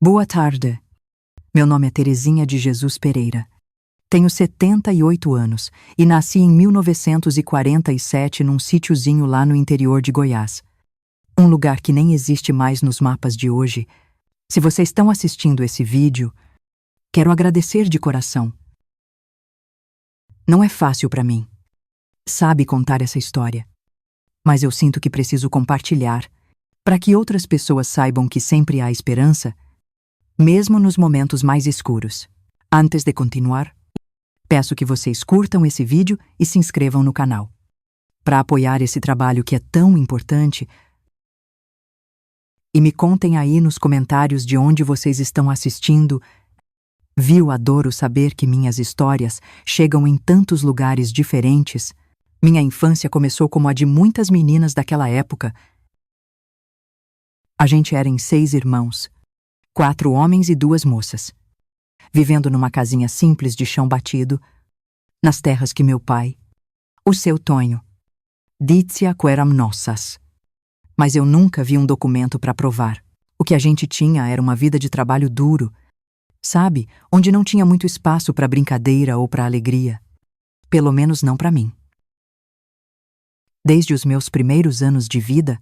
Boa tarde. Meu nome é Terezinha de Jesus Pereira. Tenho 78 anos e nasci em 1947 num sítiozinho lá no interior de Goiás. Um lugar que nem existe mais nos mapas de hoje. Se vocês estão assistindo esse vídeo, quero agradecer de coração. Não é fácil para mim, sabe, contar essa história. Mas eu sinto que preciso compartilhar, para que outras pessoas saibam que sempre há esperança, mesmo nos momentos mais escuros. Antes de continuar, peço que vocês curtam esse vídeo e se inscrevam no canal. Para apoiar esse trabalho que é tão importante, e me contem aí nos comentários de onde vocês estão assistindo. Adoro saber que minhas histórias chegam em tantos lugares diferentes. Minha infância começou como a de muitas meninas daquela época. A gente era em 6 irmãos, 4 homens e 2 moças, vivendo numa casinha simples de chão batido, nas terras que meu pai, o seu Tonho, dizia que eram nossas. Mas eu nunca vi um documento para provar. O que a gente tinha era uma vida de trabalho duro, sabe, onde não tinha muito espaço para brincadeira ou para alegria. Pelo menos não para mim. Desde os meus primeiros anos de vida,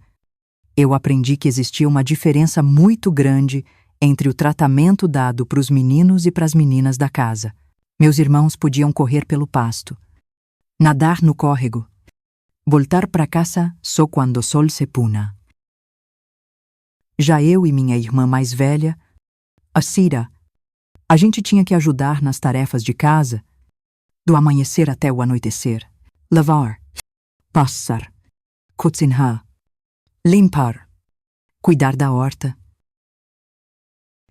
eu aprendi que existia uma diferença muito grande entre o tratamento dado para os meninos e para as meninas da casa. Meus irmãos podiam correr pelo pasto, nadar no córrego, voltar para casa só quando o sol se puna. Já eu e minha irmã mais velha, a Cira, a gente tinha que ajudar nas tarefas de casa, do amanhecer até o anoitecer. Lavar, passar, cozinhar, limpar, cuidar da horta.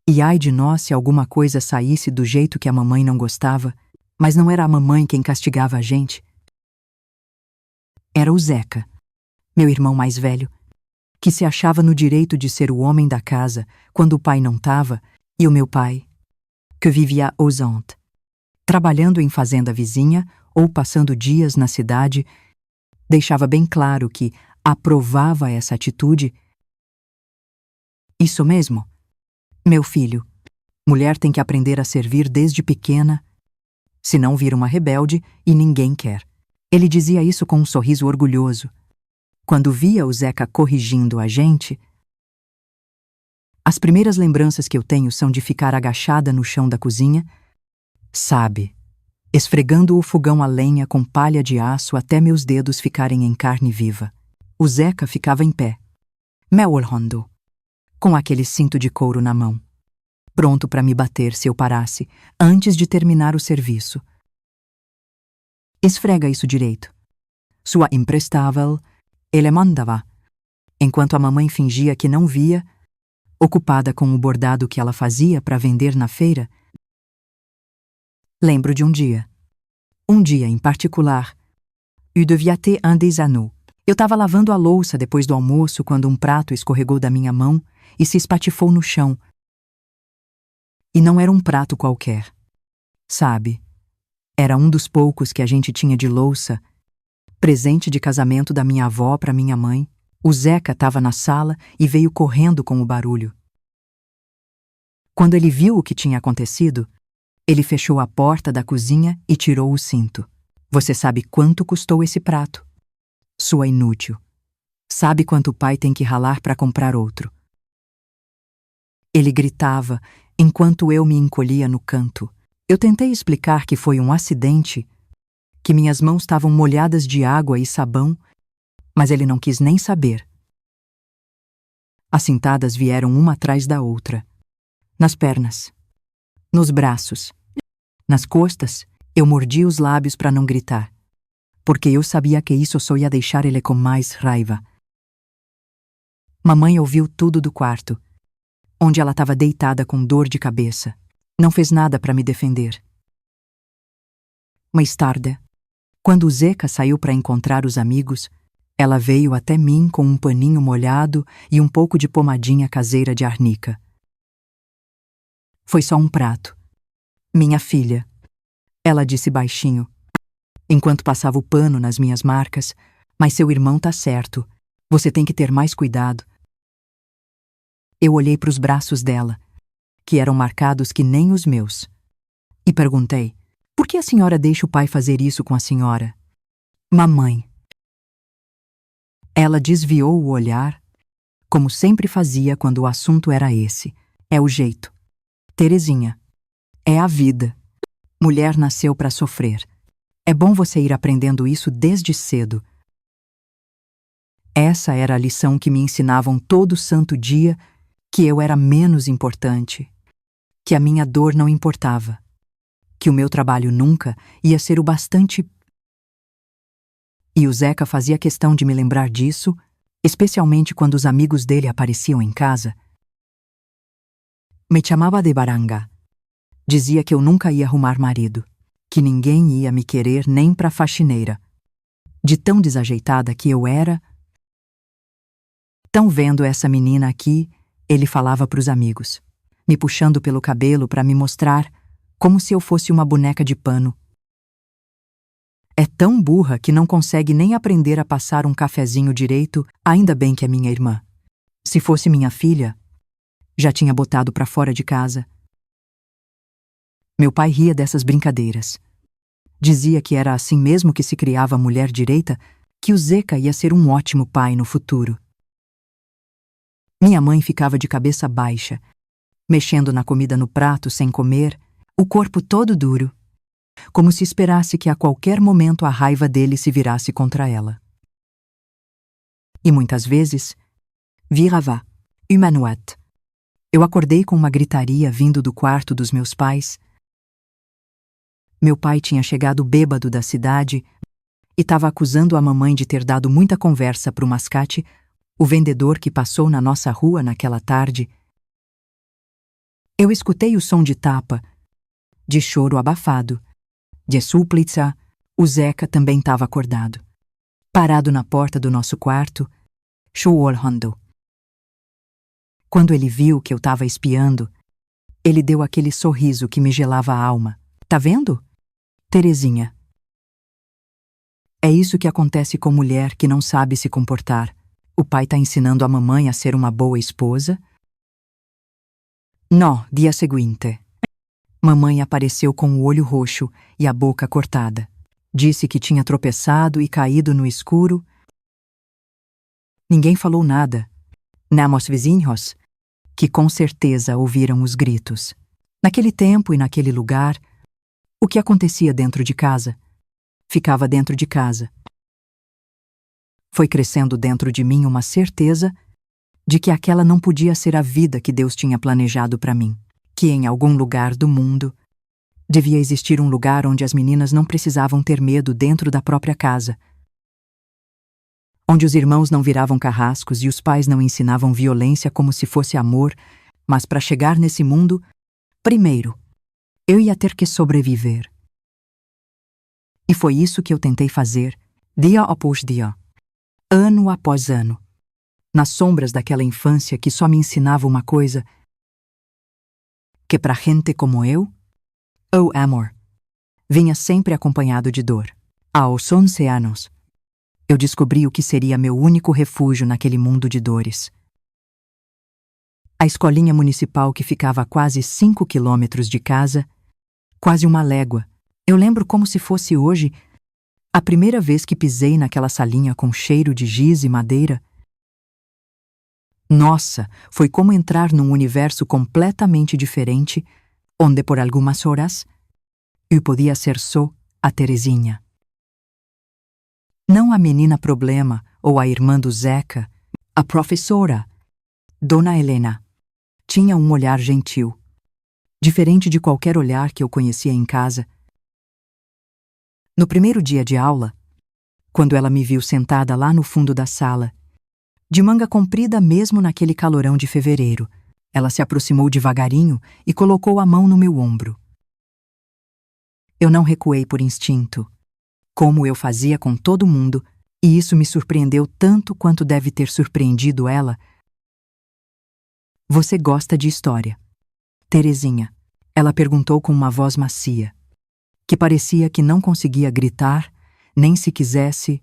E ai de nós se alguma coisa saísse do jeito que a mamãe não gostava, mas não era a mamãe quem castigava a gente. Era o Zeca, meu irmão mais velho, que se achava no direito de ser o homem da casa quando o pai não estava, e o meu pai, que vivia ausente, trabalhando em fazenda vizinha ou passando dias na cidade, deixava bem claro que aprovava essa atitude. Isso mesmo, meu filho, mulher tem que aprender a servir desde pequena, senão vira uma rebelde e ninguém quer. Ele dizia isso com um sorriso orgulhoso. Quando via o Zeca corrigindo a gente, as primeiras lembranças que eu tenho são de ficar agachada no chão da cozinha, sabe, esfregando o fogão a lenha com palha de aço até meus dedos ficarem em carne viva. O Zeca ficava em pé, me olhando, com aquele cinto de couro na mão, pronto para me bater se eu parasse, antes de terminar o serviço. Esfrega isso direito. Sua imprestável, ele mandava, enquanto a mamãe fingia que não via, ocupada com o bordado que ela fazia para vender na feira. Lembro de um dia em particular, eu devia ter un des anneaux. Eu estava lavando a louça depois do almoço quando um prato escorregou da minha mão e se espatifou no chão. E não era um prato qualquer, sabe? Era um dos poucos que a gente tinha de louça, presente de casamento da minha avó para minha mãe. O Zeca estava na sala e veio correndo com o barulho. Quando ele viu o que tinha acontecido, ele fechou a porta da cozinha e tirou o cinto. Você sabe quanto custou esse prato? Sua inútil. Sabe quanto o pai tem que ralar para comprar outro? Ele gritava enquanto eu me encolhia no canto. Eu tentei explicar que foi um acidente, que minhas mãos estavam molhadas de água e sabão, mas ele não quis nem saber. As cintadas vieram uma atrás da outra. Nas pernas, nos braços, nas costas, eu mordi os lábios para não gritar, porque eu sabia que isso só ia deixar ele com mais raiva. Mamãe ouviu tudo do quarto, onde ela estava deitada com dor de cabeça. Não fez nada para me defender. Mais tarde, quando o Zeca saiu para encontrar os amigos, ela veio até mim com um paninho molhado e um pouco de pomadinha caseira de arnica. Foi só um prato. Minha filha, ela disse baixinho, enquanto passava o pano nas minhas marcas, mas seu irmão tá certo. Você tem que ter mais cuidado. Eu olhei para os braços dela, que eram marcados que nem os meus. E perguntei: por que a senhora deixa o pai fazer isso com a senhora? Mamãe. Ela desviou o olhar, como sempre fazia quando o assunto era esse. É o jeito. Terezinha, é a vida. Mulher nasceu para sofrer. É bom você ir aprendendo isso desde cedo. Essa era a lição que me ensinavam todo santo dia, que eu era menos importante, que a minha dor não importava, que o meu trabalho nunca ia ser o bastante. E o Zeca fazia questão de me lembrar disso, especialmente quando os amigos dele apareciam em casa. Me chamava de baranga. Dizia que eu nunca ia arrumar marido, que ninguém ia me querer nem pra faxineira. De tão desajeitada que eu era. Tão vendo essa menina aqui, ele falava pros amigos, me puxando pelo cabelo para me mostrar como se eu fosse uma boneca de pano. É tão burra que não consegue nem aprender a passar um cafezinho direito, ainda bem que é minha irmã. Se fosse minha filha, já tinha botado pra fora de casa. Meu pai ria dessas brincadeiras. Dizia que era assim mesmo que se criava a mulher direita, que o Zeca ia ser um ótimo pai no futuro. Minha mãe ficava de cabeça baixa, mexendo na comida no prato sem comer, o corpo todo duro, como se esperasse que a qualquer momento a raiva dele se virasse contra ela. E muitas vezes, virava, humanoite. Eu acordei com uma gritaria vindo do quarto dos meus pais. Meu pai tinha chegado bêbado da cidade e estava acusando a mamãe de ter dado muita conversa pro Mascate, o vendedor que passou na nossa rua naquela tarde. Eu escutei o som de tapa, de choro abafado, de súplica. O Zeca também estava acordado, parado na porta do nosso quarto, chorando. Quando ele viu que eu estava espiando, ele deu aquele sorriso que me gelava a alma. Tá vendo, Terezinha? É isso que acontece com mulher que não sabe se comportar. O pai tá ensinando a mamãe a ser uma boa esposa? No dia seguinte, mamãe apareceu com o olho roxo e a boca cortada. Disse que tinha tropeçado e caído no escuro. Ninguém falou nada, nem os vizinhos, que com certeza ouviram os gritos. Naquele tempo e naquele lugar, o que acontecia dentro de casa, ficava dentro de casa. Foi crescendo dentro de mim uma certeza de que aquela não podia ser a vida que Deus tinha planejado para mim, que em algum lugar do mundo devia existir um lugar onde as meninas não precisavam ter medo dentro da própria casa, onde os irmãos não viravam carrascos e os pais não ensinavam violência como se fosse amor, mas para chegar nesse mundo, primeiro, eu ia ter que sobreviver. E foi isso que eu tentei fazer, dia após dia, ano após ano, nas sombras daquela infância que só me ensinava uma coisa, que pra gente como eu, o amor vinha sempre acompanhado de dor. Aos 11 anos, eu descobri o que seria meu único refúgio naquele mundo de dores. A escolinha municipal que ficava a quase 5 quilômetros de casa, quase uma légua. Eu lembro como se fosse hoje, a primeira vez que pisei naquela salinha com cheiro de giz e madeira. Nossa, foi como entrar num universo completamente diferente, onde por algumas horas eu podia ser só a Terezinha. Não a menina problema ou a irmã do Zeca, a professora, Dona Helena, tinha um olhar gentil, diferente de qualquer olhar que eu conhecia em casa. No primeiro dia de aula, quando ela me viu sentada lá no fundo da sala, de manga comprida mesmo naquele calorão de fevereiro, ela se aproximou devagarinho e colocou a mão no meu ombro. Eu não recuei por instinto, como eu fazia com todo mundo, e isso me surpreendeu tanto quanto deve ter surpreendido ela. Você gosta de história, Terezinha? Ela perguntou com uma voz macia, que parecia que não conseguia gritar, nem se quisesse.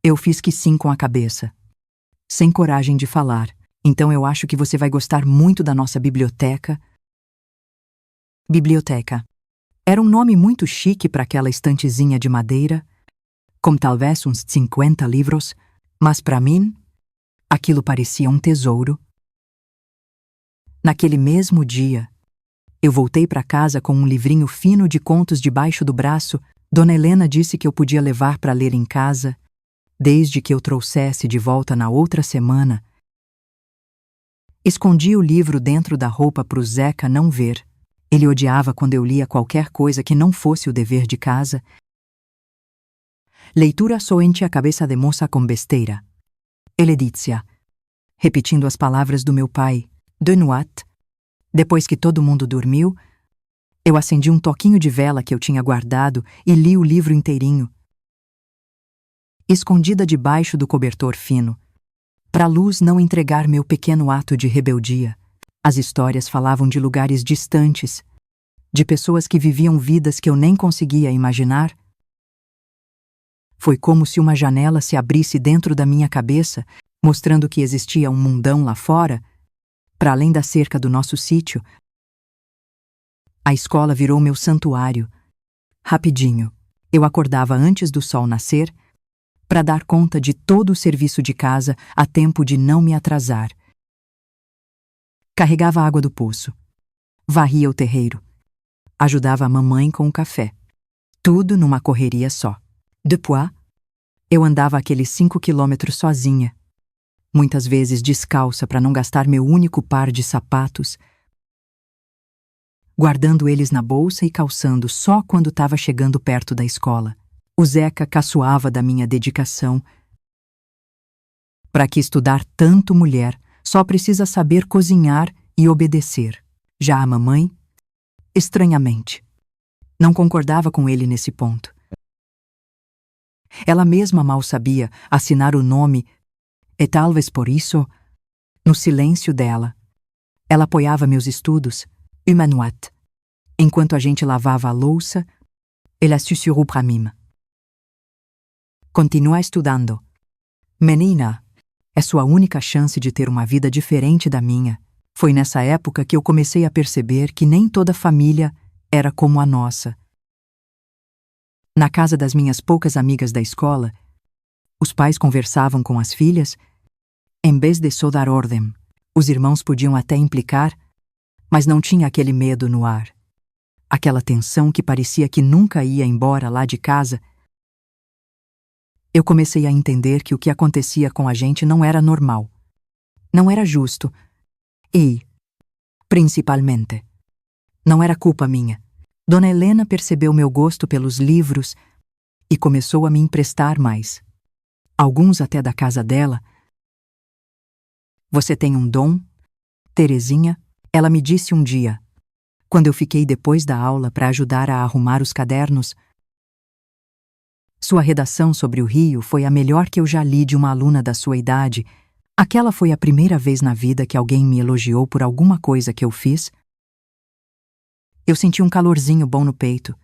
Eu fiz que sim com a cabeça, sem coragem de falar, Então eu acho que você vai gostar muito da nossa biblioteca. Biblioteca. Era um nome muito chique para aquela estantezinha de madeira, com talvez uns 50 livros, mas para mim, aquilo parecia um tesouro. Naquele mesmo dia, eu voltei para casa com um livrinho fino de contos debaixo do braço. Dona Helena disse que eu podia levar para ler em casa, desde que eu trouxesse de volta na outra semana. Escondi o livro dentro da roupa para o Zeca não ver. Ele odiava quando eu lia qualquer coisa que não fosse o dever de casa. Leitura só enche a cabeça de moça com besteira. Ele dizia, repetindo as palavras do meu pai, de nuit. Depois que todo mundo dormiu, eu acendi um toquinho de vela que eu tinha guardado e li o livro inteirinho, escondida debaixo do cobertor fino, para a luz não entregar meu pequeno ato de rebeldia. As histórias falavam de lugares distantes, de pessoas que viviam vidas que eu nem conseguia imaginar. Foi como se uma janela se abrisse dentro da minha cabeça, mostrando que existia um mundão lá fora, para além da cerca do nosso sítio. A escola virou meu santuário. Rapidinho, eu acordava antes do sol nascer, para dar conta de todo o serviço de casa a tempo de não me atrasar. Carregava a água do poço, varria o terreiro, ajudava a mamãe com o café. Tudo numa correria só. Depois, eu andava aqueles 5 quilômetros sozinha, muitas vezes descalça para não gastar meu único par de sapatos, guardando eles na bolsa e calçando só quando estava chegando perto da escola. O Zeca caçoava da minha dedicação. Para que estudar tanto, mulher só precisa saber cozinhar e obedecer. Já a mamãe, estranhamente, não concordava com ele nesse ponto. Ela mesma mal sabia assinar o nome e talvez por isso, no silêncio dela, ela apoiava meus estudos, humanuat. Enquanto a gente lavava a louça, ela sussurrou para mim. Continua estudando. Menina, é sua única chance de ter uma vida diferente da minha. Foi nessa época que eu comecei a perceber que nem toda família era como a nossa. Na casa das minhas poucas amigas da escola, os pais conversavam com as filhas, em vez de só dar ordem. Os irmãos podiam até implicar, mas não tinha aquele medo no ar. Aquela tensão que parecia que nunca ia embora lá de casa. Eu comecei a entender que o que acontecia com a gente não era normal. Não era justo. E, principalmente, não era culpa minha. Dona Helena percebeu meu gosto pelos livros e começou a me emprestar mais. Alguns até da casa dela. Você tem um dom, Terezinha? Ela me disse um dia, quando eu fiquei depois da aula para ajudar a arrumar os cadernos. Sua redação sobre o Rio foi a melhor que eu já li de uma aluna da sua idade. Aquela foi a primeira vez na vida que alguém me elogiou por alguma coisa que eu fiz. Eu senti um calorzinho bom no peito,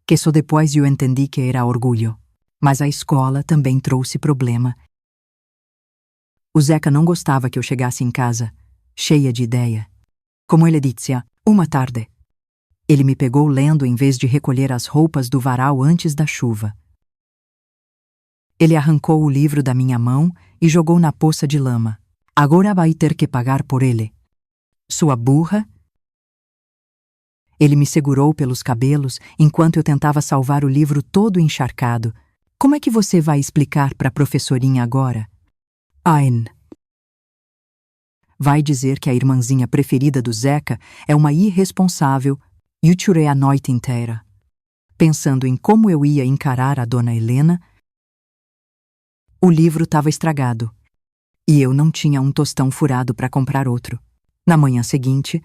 que só depois eu entendi que era orgulho. Mas a escola também trouxe problema. O Zeca não gostava que eu chegasse em casa, cheia de ideia. Como ele dizia, uma tarde, ele me pegou lendo em vez de recolher as roupas do varal antes da chuva. Ele arrancou o livro da minha mão e jogou na poça de lama. Agora vai ter que pagar por ele. Sua burra. Ele me segurou pelos cabelos enquanto eu tentava salvar o livro todo encharcado. Como é que você vai explicar para a professorinha agora? Ain. Vai dizer que a irmãzinha preferida do Zeca é uma irresponsável e eu chorei a noite inteira, pensando em como eu ia encarar a Dona Helena. O livro estava estragado e eu não tinha um tostão furado para comprar outro. Na manhã seguinte,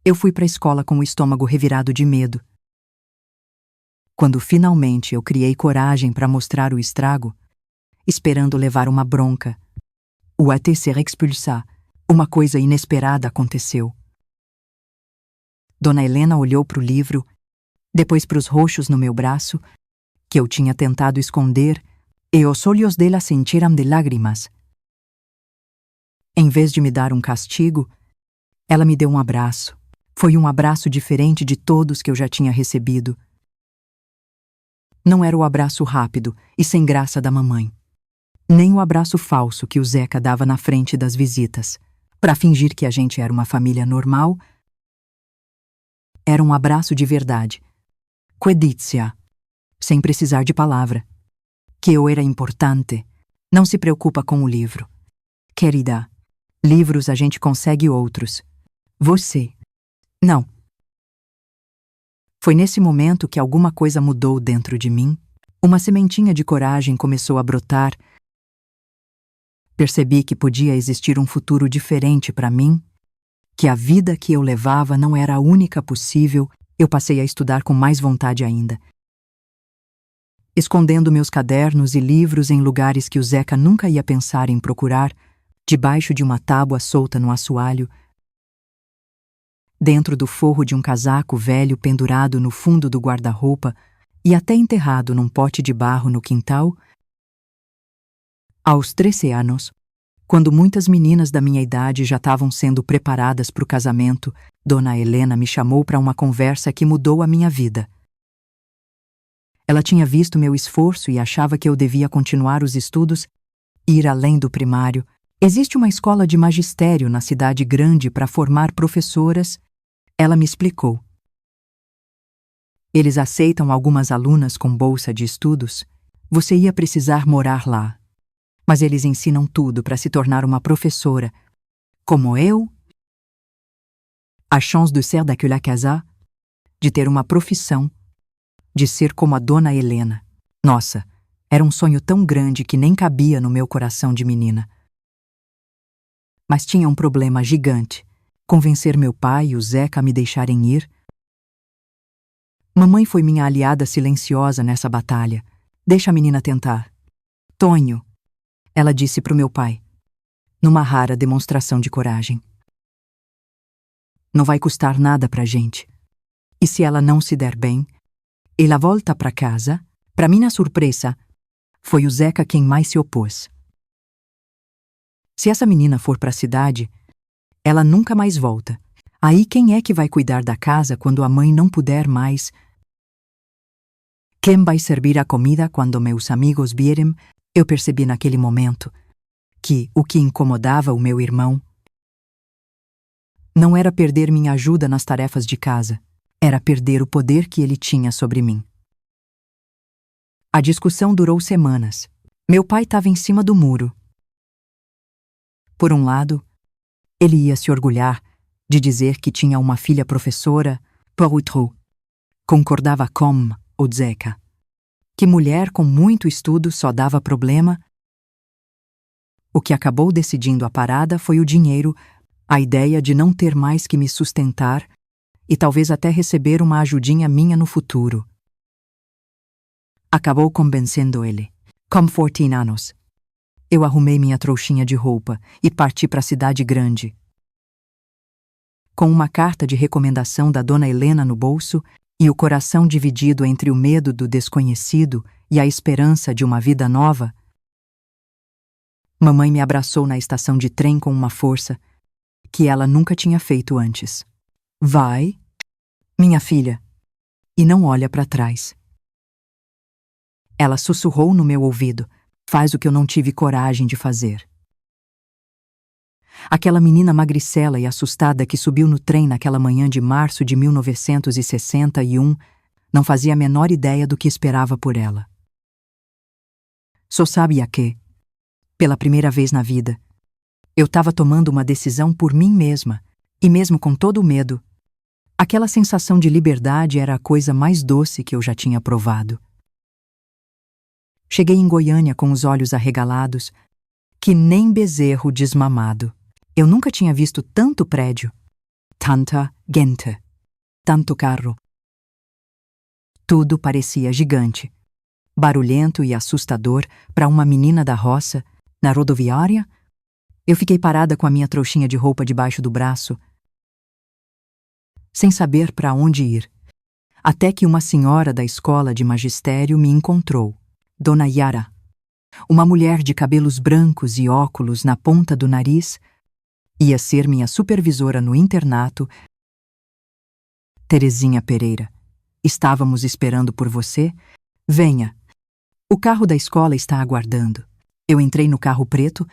eu fui para a escola com o estômago revirado de medo. Quando finalmente eu criei coragem para mostrar o estrago, esperando levar uma bronca, ou até ser expulsar, uma coisa inesperada aconteceu. Dona Helena olhou para o livro, depois para os roxos no meu braço, que eu tinha tentado esconder, e os olhos dela se encheram de lágrimas. Em vez de me dar um castigo, ela me deu um abraço. Foi um abraço diferente de todos que eu já tinha recebido. Não era o abraço rápido e sem graça da mamãe, nem o abraço falso que o Zeca dava na frente das visitas, para fingir que a gente era uma família normal. Era um abraço de verdade, quedizia, sem precisar de palavra. Que eu era importante. Não se preocupa com o livro. Querida, livros a gente consegue outros. Você, não. Foi nesse momento que alguma coisa mudou dentro de mim. Uma sementinha de coragem começou a brotar. Percebi que podia existir um futuro diferente para mim, que a vida que eu levava não era a única possível. Eu passei a estudar com mais vontade ainda, escondendo meus cadernos e livros em lugares que o Zeca nunca ia pensar em procurar, debaixo de uma tábua solta no assoalho, dentro do forro de um casaco velho pendurado no fundo do guarda-roupa e até enterrado num pote de barro no quintal. Aos 13 anos, quando muitas meninas da minha idade já estavam sendo preparadas para o casamento, Dona Helena me chamou para uma conversa que mudou a minha vida. Ela tinha visto meu esforço e achava que eu devia continuar os estudos, ir além do primário. Existe uma escola de magistério na cidade grande para formar professoras. Ela me explicou. Eles aceitam algumas alunas com bolsa de estudos. Você ia precisar morar lá. Mas eles ensinam tudo para se tornar uma professora. Como eu. A chance de ser daquela casa, de ter uma profissão, de ser como a Dona Helena. Nossa, era um sonho tão grande que nem cabia no meu coração de menina. Mas tinha um problema gigante: convencer meu pai e o Zeca a me deixarem ir. Mamãe foi minha aliada silenciosa nessa batalha. Deixa a menina tentar. Tonho, ela disse pro meu pai, numa rara demonstração de coragem. Não vai custar nada pra gente. E se ela não se der bem, ela volta pra casa. Pra minha surpresa, foi o Zeca quem mais se opôs. Se essa menina for pra cidade, ela nunca mais volta. Aí quem é que vai cuidar da casa quando a mãe não puder mais? Quem vai servir a comida quando meus amigos vierem? Eu percebi naquele momento que o que incomodava o meu irmão não era perder minha ajuda nas tarefas de casa, era perder o poder que ele tinha sobre mim. A discussão durou semanas. Meu pai estava em cima do muro. Por um lado, ele ia se orgulhar de dizer que tinha uma filha professora. Por outro, concordava com o Zeca, que mulher com muito estudo só dava problema. O que acabou decidindo a parada foi o dinheiro, a ideia de não ter mais que me sustentar e talvez até receber uma ajudinha minha no futuro. Acabou convencendo ele. Com 14 anos, eu arrumei minha trouxinha de roupa e parti para a cidade grande. Com uma carta de recomendação da Dona Helena no bolso e o coração dividido entre o medo do desconhecido e a esperança de uma vida nova, mamãe me abraçou na estação de trem com uma força que ela nunca tinha feito antes. Vai, minha filha, e não olha para trás. Ela sussurrou no meu ouvido, faz o que eu não tive coragem de fazer. Aquela menina magricela e assustada que subiu no trem naquela manhã de março de 1961 não fazia a menor ideia do que esperava por ela. Só sabia que, pela primeira vez na vida, eu estava tomando uma decisão por mim mesma, e mesmo com todo o medo, aquela sensação de liberdade era a coisa mais doce que eu já tinha provado. Cheguei em Goiânia com os olhos arregalados, que nem bezerro desmamado. Eu nunca tinha visto tanto prédio, tanta gente, tanto carro. Tudo parecia gigante, barulhento e assustador para uma menina da roça. Na rodoviária, eu fiquei parada com a minha trouxinha de roupa debaixo do braço, sem saber para onde ir, até que uma senhora da escola de magistério me encontrou, Dona Yara, uma mulher de cabelos brancos e óculos na ponta do nariz, Ia ser minha supervisora no internato. Terezinha Pereira, estávamos esperando por você. Venha. O carro da escola está aguardando. Eu entrei no carro preto,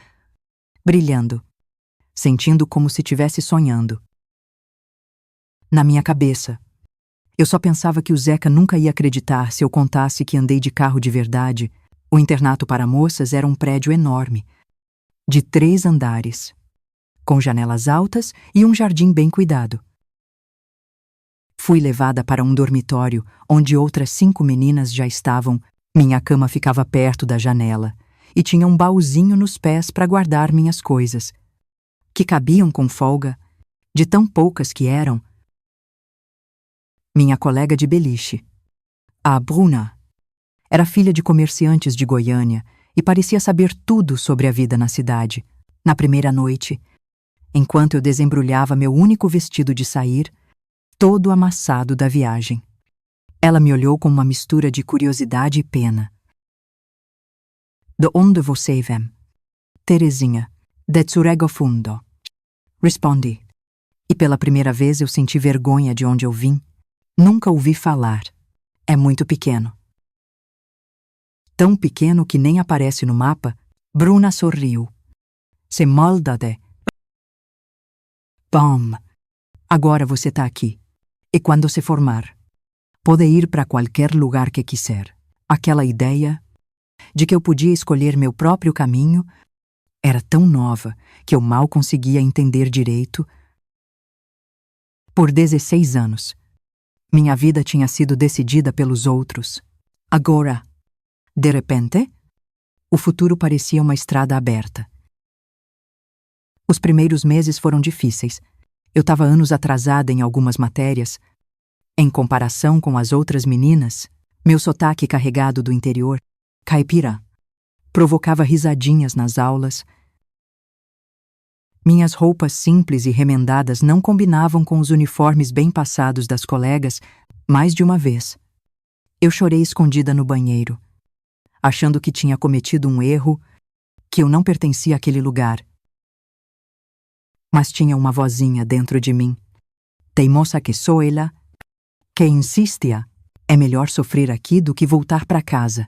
brilhando, sentindo como se estivesse sonhando. Na minha cabeça, eu só pensava que o Zeca nunca ia acreditar se eu contasse que andei de carro de verdade. O internato para moças era um prédio enorme, de 3 andares, com janelas altas e um jardim bem cuidado. Fui levada para um dormitório onde outras 5 meninas já estavam. Minha cama ficava perto da janela e tinha um baúzinho nos pés para guardar minhas coisas, que cabiam com folga, de tão poucas que eram. Minha colega de beliche, a Bruna, era filha de comerciantes de Goiânia e parecia saber tudo sobre a vida na cidade. Na primeira noite, enquanto eu desembrulhava meu único vestido de sair, todo amassado da viagem, ela me olhou com uma mistura de curiosidade e pena. De onde você vem? Terezinha, de Tsurego Fundo. Respondi. E pela primeira vez eu senti vergonha de onde eu vim. Nunca ouvi falar. É muito pequeno. Tão pequeno que nem aparece no mapa. Bruna sorriu. Se molda de... Bom, agora você tá aqui. E quando se formar, pode ir para qualquer lugar que quiser. Aquela ideia de que eu podia escolher meu próprio caminho era tão nova que eu mal conseguia entender direito. Por 16 anos, minha vida tinha sido decidida pelos outros. Agora, de repente, o futuro parecia uma estrada aberta. Os primeiros meses foram difíceis. Eu estava anos atrasada em algumas matérias. Em comparação com as outras meninas, meu sotaque carregado do interior, caipira, provocava risadinhas nas aulas. Minhas roupas simples e remendadas não combinavam com os uniformes bem passados das colegas. Mais de uma vez, eu chorei escondida no banheiro, achando que tinha cometido um erro, que eu não pertencia àquele lugar. Mas tinha uma vozinha dentro de mim, teimosa que sou ela, que insistia, é melhor sofrer aqui do que voltar para casa.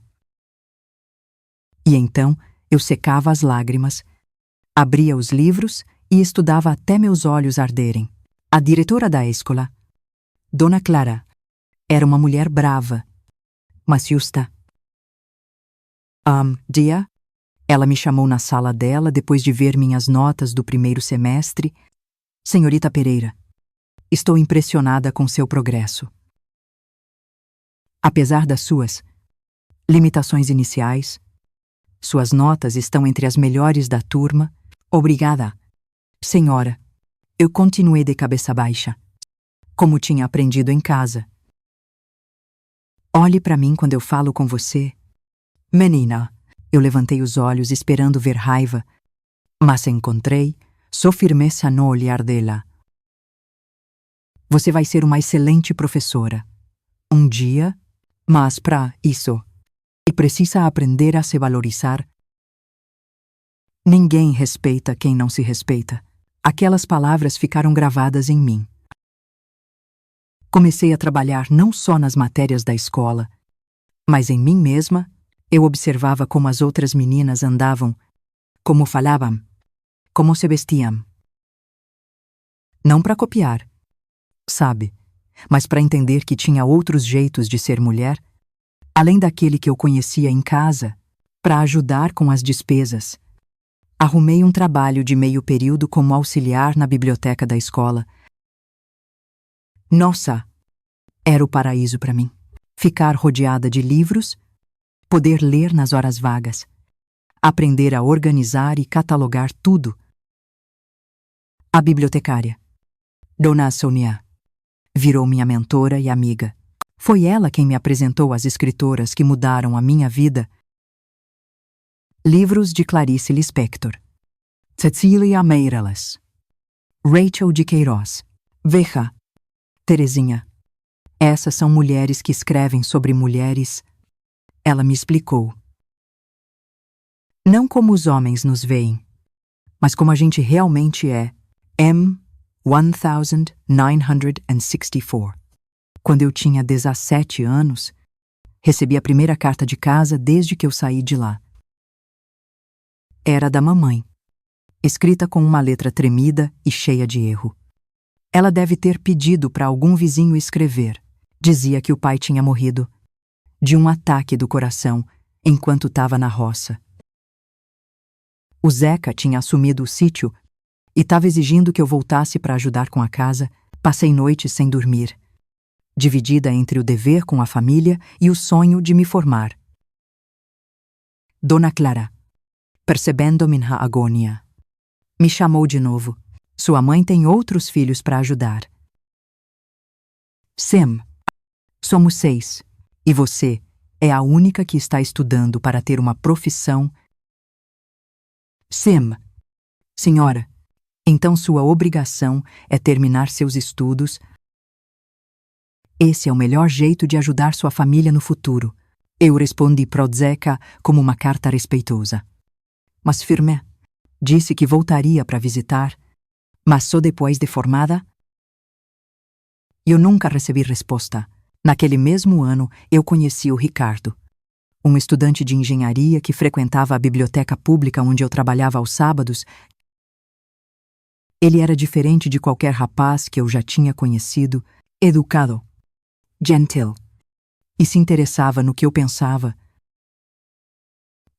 E então eu secava as lágrimas, abria os livros e estudava até meus olhos arderem. A diretora da escola, Dona Clara, era uma mulher brava, mas justa. Dia, ela me chamou na sala dela depois de ver minhas notas do primeiro semestre. Senhorita Pereira, estou impressionada com seu progresso. Apesar das suas limitações iniciais, suas notas estão entre as melhores da turma. Obrigada, senhora. Eu continuei de cabeça baixa, como tinha aprendido em casa. Olhe para mim quando eu falo com você. Menina, eu levantei os olhos esperando ver raiva, mas encontrei só firmeza no olhar dela. Você vai ser uma excelente professora. Um dia, mas para isso, e precisa aprender a se valorizar. Ninguém respeita quem não se respeita. Aquelas palavras ficaram gravadas em mim. Comecei a trabalhar não só nas matérias da escola, mas em mim mesma. Eu observava como as outras meninas andavam, como falavam, como se vestiam. Não para copiar, sabe, mas para entender que tinha outros jeitos de ser mulher, além daquele que eu conhecia em casa, para ajudar com as despesas. Arrumei um trabalho de meio período como auxiliar na biblioteca da escola. Nossa, era o paraíso para mim. Ficar rodeada de livros, poder ler nas horas vagas, aprender a organizar e catalogar tudo. A bibliotecária, Dona Sônia, virou minha mentora e amiga. Foi ela quem me apresentou as escritoras que mudaram a minha vida. Livros de Clarice Lispector, Cecília Meirelles, Rachel de Queiroz. Veja, Terezinha, essas são mulheres que escrevem sobre mulheres. Ela me explicou. Não como os homens nos veem, mas como a gente realmente é. M1964. Quando eu tinha 17 anos, recebi a primeira carta de casa desde que eu saí de lá. Era da mamãe, escrita com uma letra tremida e cheia de erro. Ela deve ter pedido para algum vizinho escrever. Dizia que o pai tinha morrido de um ataque do coração enquanto estava na roça. O Zeca tinha assumido o sítio e estava exigindo que eu voltasse para ajudar com a casa. Passei noites sem dormir, dividida entre o dever com a família e o sonho de me formar. Dona Clara, percebendo minha agonia, me chamou de novo. Sua mãe tem outros filhos para ajudar. Sim, somos 6, e você é a única que está estudando para ter uma profissão. Sim, senhora, então sua obrigação é terminar seus estudos. Esse é o melhor jeito de ajudar sua família no futuro. Eu respondi pro Zeca como uma carta respeitosa. Mas firme. Disse que voltaria para visitar, mas só depois de formada. Eu nunca recebi resposta. Naquele mesmo ano, eu conheci o Ricardo, um estudante de engenharia que frequentava a biblioteca pública onde eu trabalhava aos sábados. Ele era diferente de qualquer rapaz que eu já tinha conhecido, educado, gentil, e se interessava no que eu pensava.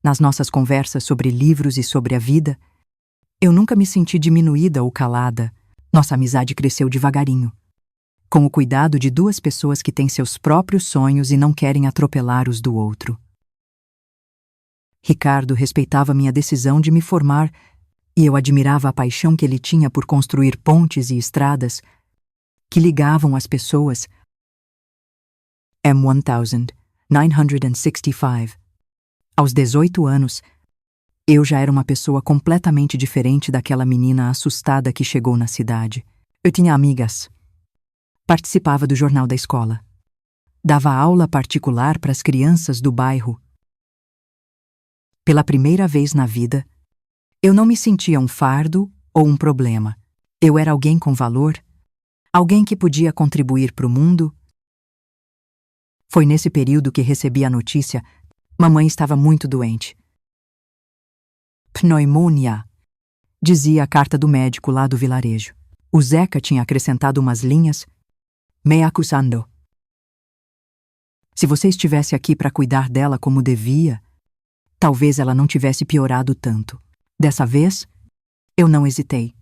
Nas nossas conversas sobre livros e sobre a vida, eu nunca me senti diminuída ou calada. Nossa amizade cresceu devagarinho, com o cuidado de duas pessoas que têm seus próprios sonhos e não querem atropelar os do outro. Ricardo respeitava minha decisão de me formar e eu admirava a paixão que ele tinha por construir pontes e estradas que ligavam as pessoas. M1965. Aos 18 anos, eu já era uma pessoa completamente diferente daquela menina assustada que chegou na cidade. Eu tinha amigas. Participava do jornal da escola. Dava aula particular para as crianças do bairro. Pela primeira vez na vida, eu não me sentia um fardo ou um problema. Eu era alguém com valor, alguém que podia contribuir para o mundo. Foi nesse período que recebi a notícia: mamãe estava muito doente. Pneumonia, dizia a carta do médico lá do vilarejo. O Zeca tinha acrescentado umas linhas, me acusando. Se você estivesse aqui para cuidar dela como devia, talvez ela não tivesse piorado tanto. Dessa vez, eu não hesitei.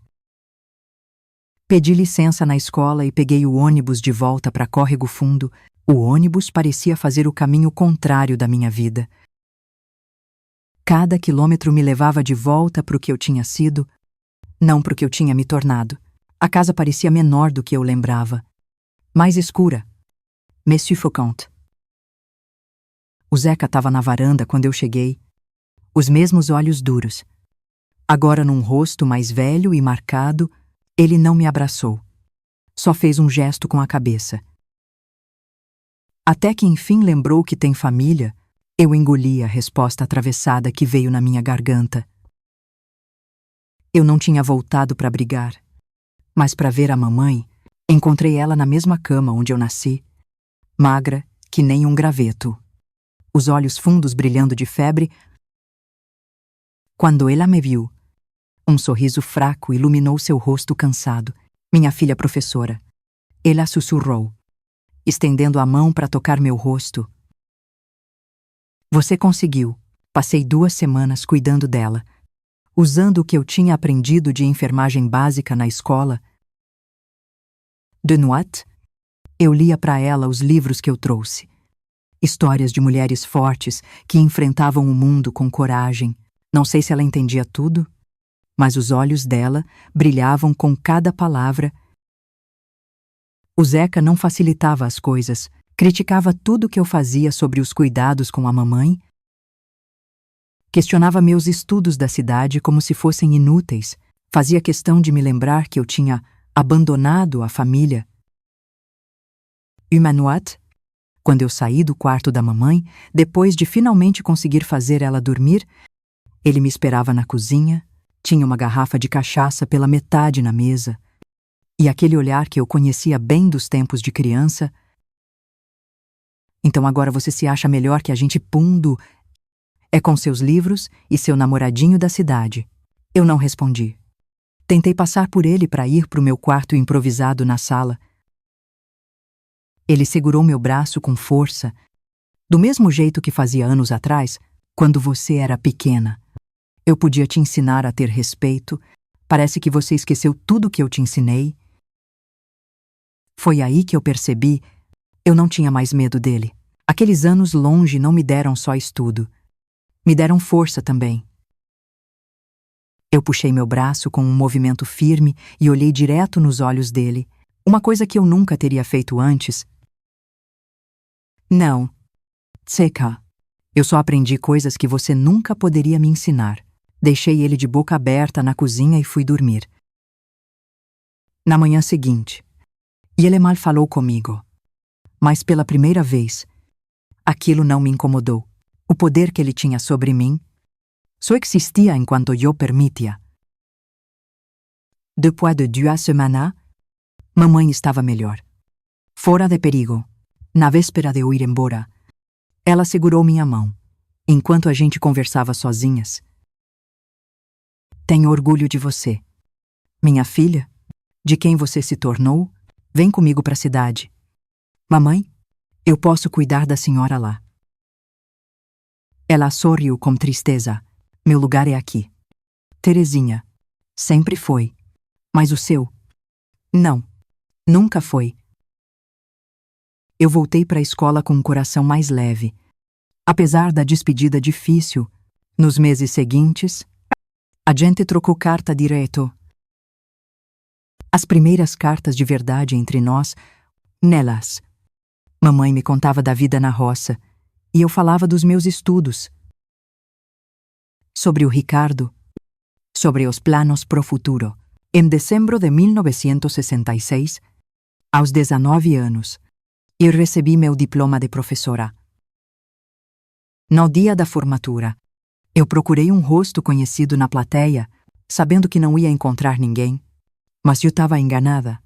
Pedi licença na escola e peguei o ônibus de volta para Córrego Fundo. O ônibus parecia fazer o caminho contrário da minha vida. Cada quilômetro me levava de volta para o que eu tinha sido, não para o que eu tinha me tornado. A casa parecia menor do que eu lembrava, mais escura, mais sufocante. O Zeca estava na varanda quando eu cheguei, os mesmos olhos duros. Agora, num rosto mais velho e marcado, ele não me abraçou. Só fez um gesto com a cabeça. Até que enfim lembrou que tem família, eu engoli a resposta atravessada que veio na minha garganta. Eu não tinha voltado para brigar, mas para ver a mamãe. Encontrei ela na mesma cama onde eu nasci, magra que nem um graveto, os olhos fundos brilhando de febre. Quando ela me viu, um sorriso fraco iluminou seu rosto cansado. Minha filha professora. Ela sussurrou, estendendo a mão para tocar meu rosto. Você conseguiu. Passei 2 semanas cuidando dela, usando o que eu tinha aprendido de enfermagem básica na escola. De nuit, eu lia para ela os livros que eu trouxe. Histórias de mulheres fortes que enfrentavam o mundo com coragem. Não sei se ela entendia tudo, mas os olhos dela brilhavam com cada palavra. O Zeca não facilitava as coisas, criticava tudo que eu fazia sobre os cuidados com a mamãe, questionava meus estudos da cidade como se fossem inúteis, fazia questão de me lembrar que eu tinha abandonado a família. Uma noite, quando eu saí do quarto da mamãe, depois de finalmente conseguir fazer ela dormir, ele me esperava na cozinha, Tinha uma garrafa de cachaça pela metade na mesa, e aquele olhar que eu conhecia bem dos tempos de criança. Então agora você se acha melhor que a gente pundo? É com seus livros e seu namoradinho da cidade. Eu não respondi. Tentei passar por ele para ir para o meu quarto improvisado na sala. Ele segurou meu braço com força, do mesmo jeito que fazia anos atrás, quando você era pequena. Eu podia te ensinar a ter respeito. Parece que você esqueceu tudo que eu te ensinei. Foi aí que eu percebi, eu não tinha mais medo dele. Aqueles anos longe não me deram só estudo. Me deram força também. Eu puxei meu braço com um movimento firme e olhei direto nos olhos dele, uma coisa que eu nunca teria feito antes. Não, Tseka, eu só aprendi coisas que você nunca poderia me ensinar. Deixei ele de boca aberta na cozinha e fui dormir. Na manhã seguinte, Yelemar falou comigo. Mas pela primeira vez, aquilo não me incomodou. O poder que ele tinha sobre mim só existia enquanto eu permitia. Depois de 2 semanas, mamãe estava melhor. Fora de perigo, na véspera de eu ir embora, ela segurou minha mão, enquanto a gente conversava sozinhas. Tenho orgulho de você. Minha filha, de quem você se tornou, vem comigo para a cidade. Mamãe, eu posso cuidar da senhora lá. Ela sorriu com tristeza. Meu lugar é aqui. Terezinha, sempre foi. Mas o seu? Não, nunca foi. Eu voltei para a escola com um coração mais leve. Apesar da despedida difícil, nos meses seguintes, a gente trocou carta direto. As primeiras cartas de verdade entre nós, nelas. Mamãe me contava da vida na roça, e eu falava dos meus estudos. Sobre o Ricardo, sobre os planos pro futuro. Em dezembro de 1966, aos 19 anos, eu recebi meu diploma de professora. No dia da formatura, eu procurei um rosto conhecido na plateia, sabendo que não ia encontrar ninguém, mas eu estava enganada.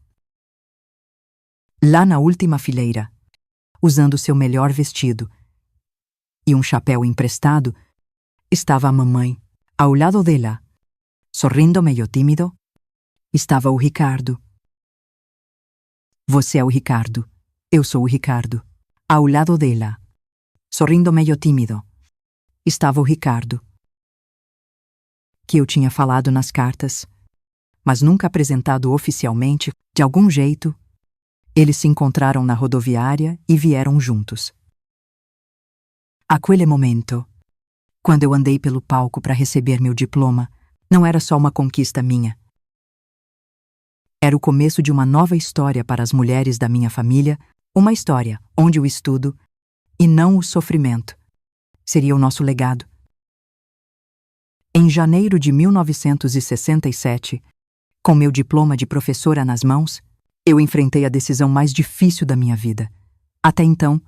Lá na última fileira, usando seu melhor vestido e um chapéu emprestado, estava a mamãe. Ao lado dela, sorrindo meio tímido, estava o Ricardo. Você é o Ricardo. Eu sou o Ricardo. Ao lado dela, sorrindo meio tímido, estava o Ricardo, que eu tinha falado nas cartas, mas nunca apresentado oficialmente. De algum jeito, eles se encontraram na rodoviária e vieram juntos. Aquele momento, quando eu andei pelo palco para receber meu diploma, não era só uma conquista minha. Era o começo de uma nova história para as mulheres da minha família, uma história onde o estudo, e não o sofrimento, seria o nosso legado. Em janeiro de 1967, com meu diploma de professora nas mãos, eu enfrentei a decisão mais difícil da minha vida. Até então,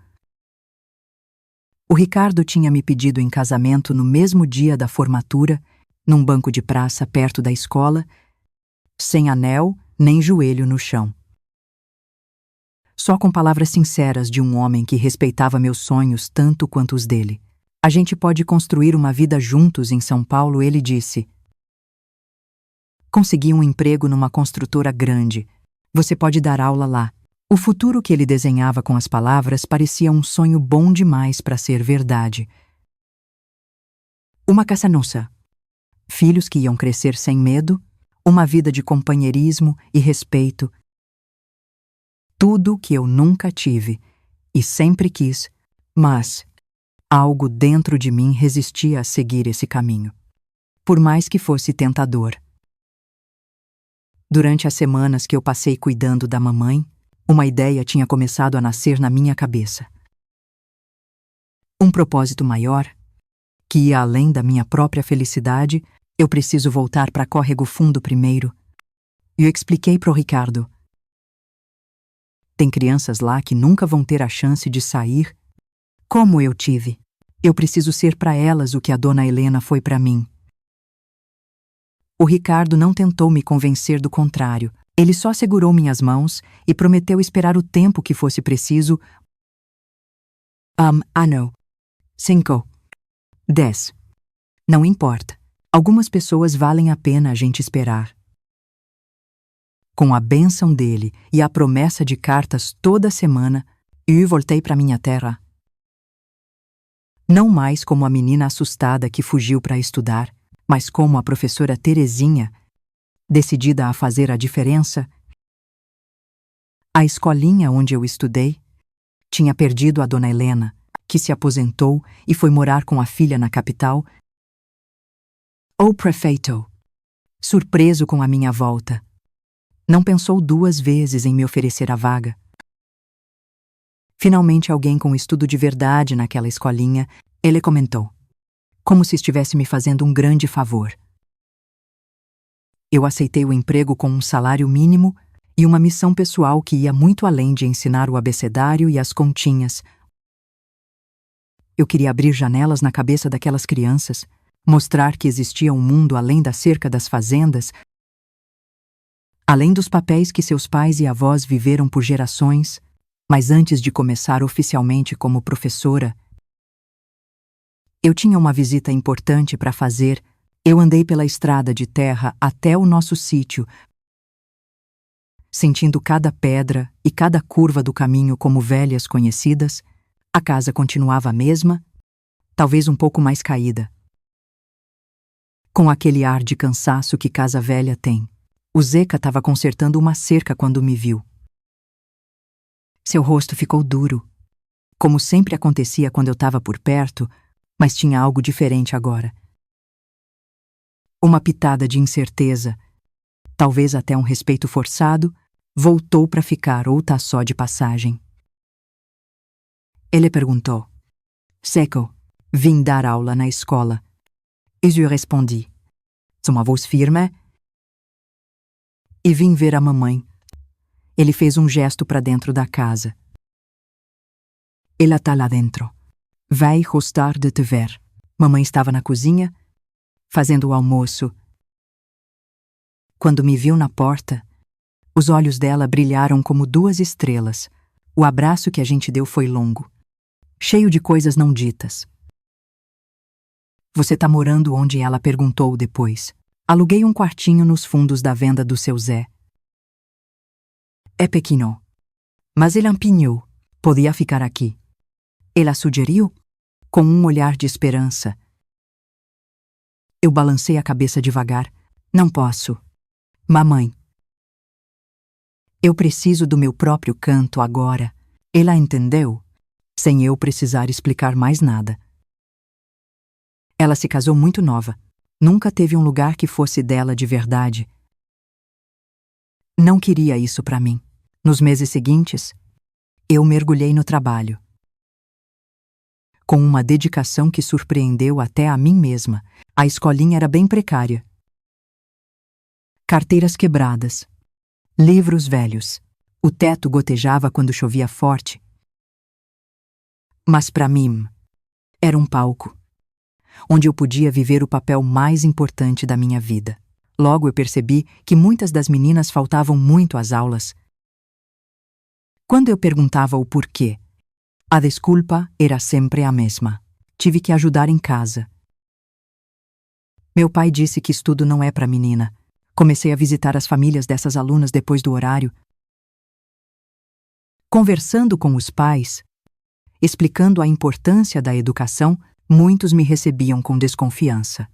o Ricardo tinha me pedido em casamento no mesmo dia da formatura, num banco de praça perto da escola, sem anel nem joelho no chão. Só com palavras sinceras de um homem que respeitava meus sonhos tanto quanto os dele. A gente pode construir uma vida juntos em São Paulo, ele disse. Consegui um emprego numa construtora grande. Você pode dar aula lá. O futuro que ele desenhava com as palavras parecia um sonho bom demais para ser verdade. Uma casa nossa. Filhos que iam crescer sem medo, uma vida de companheirismo e respeito. Tudo que eu nunca tive e sempre quis, mas algo dentro de mim resistia a seguir esse caminho, por mais que fosse tentador. Durante as semanas que eu passei cuidando da mamãe, uma ideia tinha começado a nascer na minha cabeça. Um propósito maior, que ia além da minha própria felicidade. Eu preciso voltar para Córrego Fundo primeiro. Eu expliquei pro Ricardo. Tem crianças lá que nunca vão ter a chance de sair, como eu tive. Eu preciso ser para elas o que a dona Helena foi para mim. O Ricardo não tentou me convencer do contrário. Ele só segurou minhas mãos e prometeu esperar o tempo que fosse preciso. Não. 5. 10. Não importa. Algumas pessoas valem a pena a gente esperar. Com a bênção dele e a promessa de cartas toda semana, eu voltei para minha terra. Não mais como a menina assustada que fugiu para estudar, mas como a professora Terezinha, decidida a fazer a diferença. A escolinha onde eu estudei tinha perdido a dona Helena, que se aposentou e foi morar com a filha na capital. O prefeito, surpreso com a minha volta, não pensou 2 vezes em me oferecer a vaga. Finalmente alguém com estudo de verdade naquela escolinha, ele comentou, como se estivesse me fazendo um grande favor. Eu aceitei o emprego com um salário mínimo e uma missão pessoal que ia muito além de ensinar o abecedário e as continhas. Eu queria abrir janelas na cabeça daquelas crianças, mostrar que existia um mundo além da cerca das fazendas, além dos papéis que seus pais e avós viveram por gerações, mas antes de começar oficialmente como professora, eu tinha uma visita importante para fazer. Eu andei pela estrada de terra até o nosso sítio, sentindo cada pedra e cada curva do caminho como velhas conhecidas. A casa continuava a mesma, talvez um pouco mais caída. Com aquele ar de cansaço que casa velha tem. O Zeca estava consertando uma cerca quando me viu. Seu rosto ficou duro, como sempre acontecia quando eu estava por perto, mas tinha algo diferente agora. Uma pitada de incerteza, talvez até um respeito forçado, voltou para ficar ou tá só de passagem. Ele perguntou: Seco, vim dar aula na escola. E eu respondi: uma voz firme. E vim ver a mamãe. Ele fez um gesto para dentro da casa. Ela tá lá dentro. Vai gostar de te ver. Mamãe estava na cozinha, fazendo o almoço. Quando me viu na porta, os olhos dela brilharam como 2 estrelas. O abraço que a gente deu foi longo, cheio de coisas não ditas. Você tá morando onde? Ela perguntou depois. Aluguei um quartinho nos fundos da venda do seu Zé. É pequeno, mas ele empenhou. Podia ficar aqui. Ela sugeriu, com um olhar de esperança. Eu balancei a cabeça devagar. Não posso. Mamãe. Eu preciso do meu próprio canto agora. Ela entendeu, sem eu precisar explicar mais nada. Ela se casou muito nova. Nunca teve um lugar que fosse dela de verdade. Não queria isso para mim. Nos meses seguintes, eu mergulhei no trabalho. Com uma dedicação que surpreendeu até a mim mesma. A escolinha era bem precária. Carteiras quebradas. Livros velhos. O teto gotejava quando chovia forte. Mas para mim, era um palco, onde eu podia viver o papel mais importante da minha vida. Logo eu percebi que muitas das meninas faltavam muito às aulas. Quando eu perguntava o porquê, a desculpa era sempre a mesma. Tive que ajudar em casa. Meu pai disse que estudo não é para menina. Comecei a visitar as famílias dessas alunas depois do horário. Conversando com os pais, explicando a importância da educação, muitos me recebiam com desconfiança.